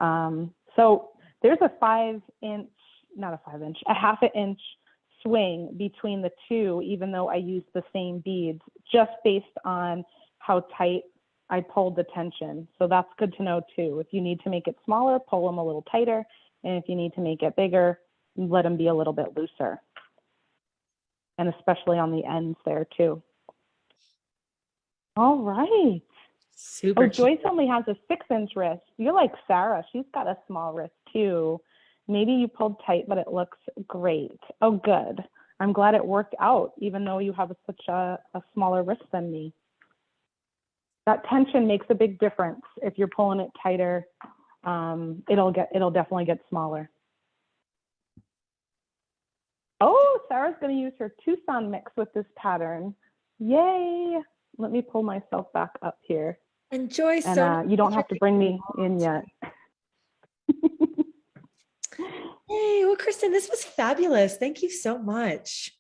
So there's a 5 inch, not a 5 inch, a half an inch swing between the two, even though I use the same beads, just based on how tight I pulled the tension. So that's good to know too. If you need to make it smaller, pull them a little tighter. And if you need to make it bigger, let them be a little bit looser. And especially on the ends there too. All right. Super. Joyce only has a 6 inch wrist. You're like Sarah. She's got a small wrist too. Maybe you pulled tight, but it looks great. Oh, good. I'm glad it worked out, even though you have such a smaller wrist than me. That tension makes a big difference. If you're pulling it tighter, it'll definitely get smaller. Oh, Sarah's going to use her Tucson mix with this pattern. Yay. Let me pull myself back up here. Enjoy. And you don't have to bring me in yet. Hey, well, Kristen, this was fabulous. Thank you so much.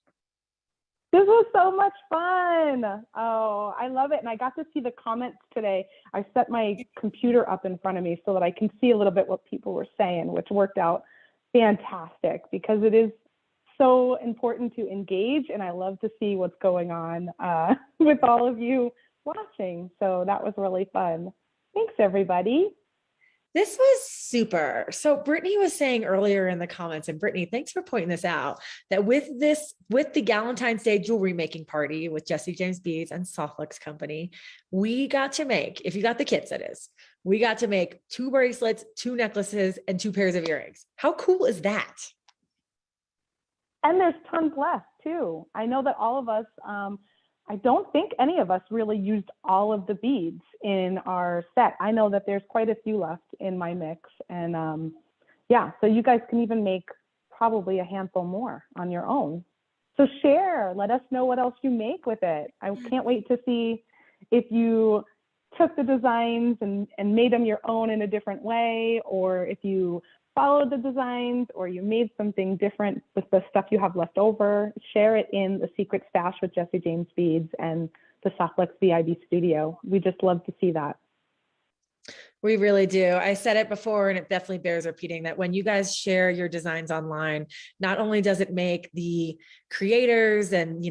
This was so much fun. Oh, I love it. And I got to see the comments today. I set my computer up in front of me so that I can see a little bit what people were saying, which worked out fantastic, because it is so important to engage. And I love to see what's going on with all of you watching. So that was really fun. Thanks, everybody. This was super. So Brittany was saying earlier in the comments, and Brittany, thanks for pointing this out, that with the Galentine's Day jewelry making party with Jesse James Beads and Softlex Company, we got to make, if you got the kits, that is, we got to make 2 bracelets, 2 necklaces, and 2 pairs of earrings. How cool is that? And there's tons left too. I know that all of us, I don't think any of us really used all of the beads in our set. I know that there's quite a few left in my mix. And yeah, so you guys can even make probably a handful more on your own. So share, let us know what else you make with it. I can't wait to see if you took the designs and made them your own in a different way, or if you followed the designs, or you made something different with the stuff you have left over. Share it in the secret stash with Jesse James Beads and the Softlex VIB studio. We just love to see that. We really do. I said it before, and it definitely bears repeating, that when you guys share your designs online, not only does it make the creators and,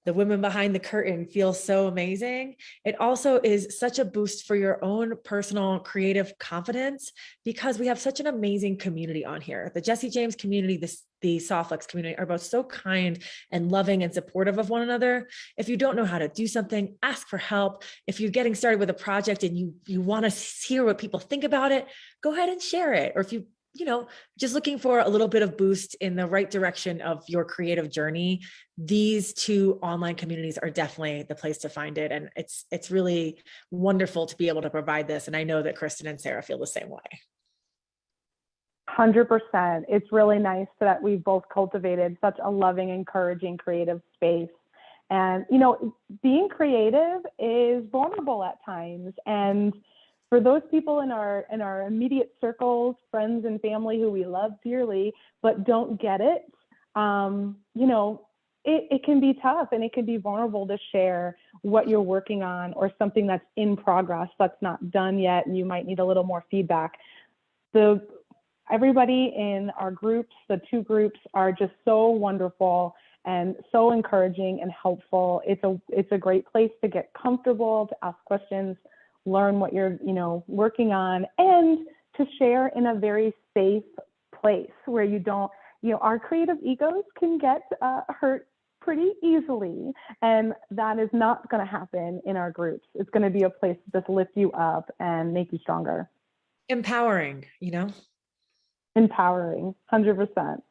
the women behind the curtain feel so amazing, it also is such a boost for your own personal creative confidence, because we have such an amazing community on here. The Jesse James community, the Softlex community are both so kind and loving and supportive of one another. If you don't know how to do something, ask for help. If you're getting started with a project and you want to hear what people think about it, go ahead and share it. Or if you just looking for a little bit of boost in the right direction of your creative journey, these 2 online communities are definitely the place to find it. And it's really wonderful to be able to provide this. And I know that Kristen and Sarah feel the same way. 100%. It's really nice that we've both cultivated such a loving, encouraging, creative space. And, being creative is vulnerable at times. And for those people in our immediate circles, friends and family who we love dearly, but don't get it, it can be tough and it can be vulnerable to share what you're working on or something that's in progress that's not done yet and you might need a little more feedback. Everybody in our groups, the 2 groups, are just so wonderful and so encouraging and helpful. It's a great place to get comfortable, to ask questions, learn what you're working on, and to share in a very safe place where you don't, our creative egos can get hurt pretty easily, and that is not going to happen in our groups. It's going to be a place to just lift you up and make you stronger. Empowering, Empowering, 100%.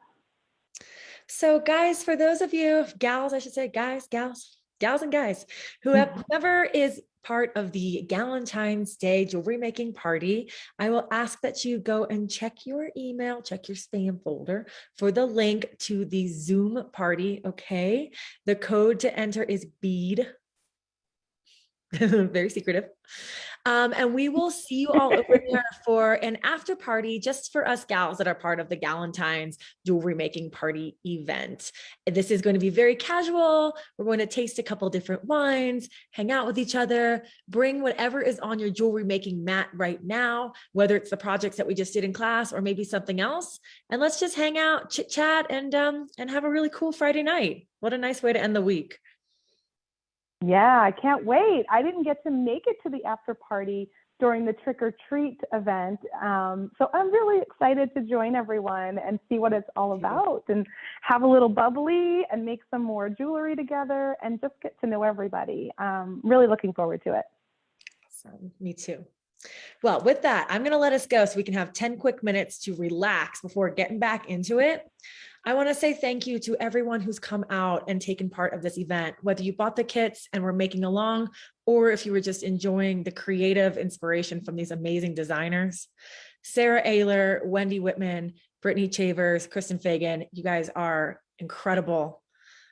So guys, for those of you, gals, I should say, guys, gals and guys, whoever is part of the Galentine's Day jewelry making party, I will ask that you go and check your email, check your spam folder for the link to the Zoom party, okay? The code to enter is BEAD. Very secretive. And we will see you all over there for an after party just for us gals that are part of the Galentine's jewelry making party event. This is going to be very casual. We're going to taste a couple different wines, hang out with each other, bring whatever is on your jewelry making mat right now, whether it's the projects that we just did in class or maybe something else. And let's just hang out, chit chat, and have a really cool Friday night. What a nice way to end the week. Yeah, I can't wait. I didn't get to make it to the after party during the trick or treat event. So I'm really excited to join everyone and see what it's all about and have a little bubbly and make some more jewelry together and just get to know everybody. Really looking forward to it. Awesome. Me too. Well, with that, I'm going to let us go so we can have 10 quick minutes to relax before getting back into it. I want to say thank you to everyone who's come out and taken part of this event, whether you bought the kits and were making along, or if you were just enjoying the creative inspiration from these amazing designers. Sarah Ayler, Wendy Whitman, Brittany Chavers, Kristen Fagan, you guys are incredible.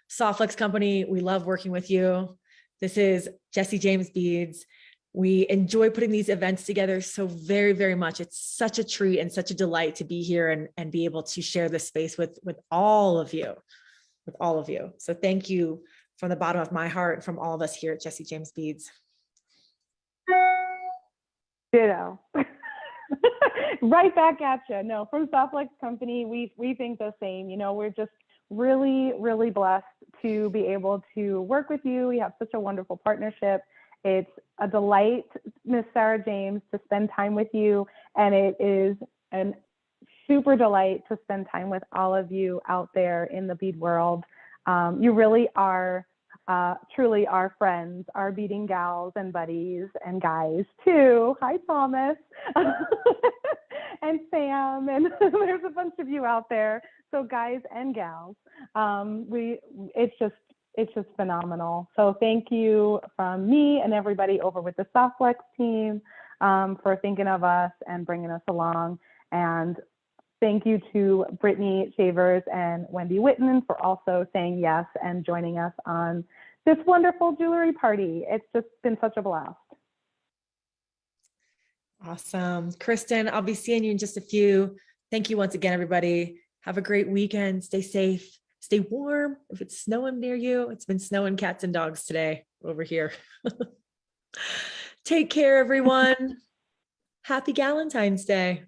Softflex Company, we love working with you. This is Jesse James Beads. We enjoy putting these events together so very, very much. It's such a treat and such a delight to be here and be able to share this space with all of you, So thank you from the bottom of my heart, from all of us here at Jesse James Beads. Ditto. Right back at you. No, from Softflex Company, we think the same. We're just really, really blessed to be able to work with you. We have such a wonderful partnership. It's a delight, Miss Sarah James, to spend time with you, and it is a super delight to spend time with all of you out there in the bead world. You really are truly our friends, our beading gals and buddies and guys too. Hi, Thomas and Sam, and there's a bunch of you out there. So guys and gals, it's just phenomenal. So thank you from me and everybody over with the Softflex team for thinking of us and bringing us along. And thank you to Brittany Chavers and Wendy Whitman for also saying yes and joining us on this wonderful jewelry party. It's just been such a blast. Awesome. Kristen, I'll be seeing you in just a few. Thank you once again, everybody. Have a great weekend. Stay safe. Stay warm. If it's snowing near you, it's been snowing cats and dogs today over here. Take care, everyone. Happy Galentine's Day.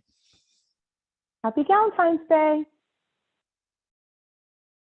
Happy Galentine's Day.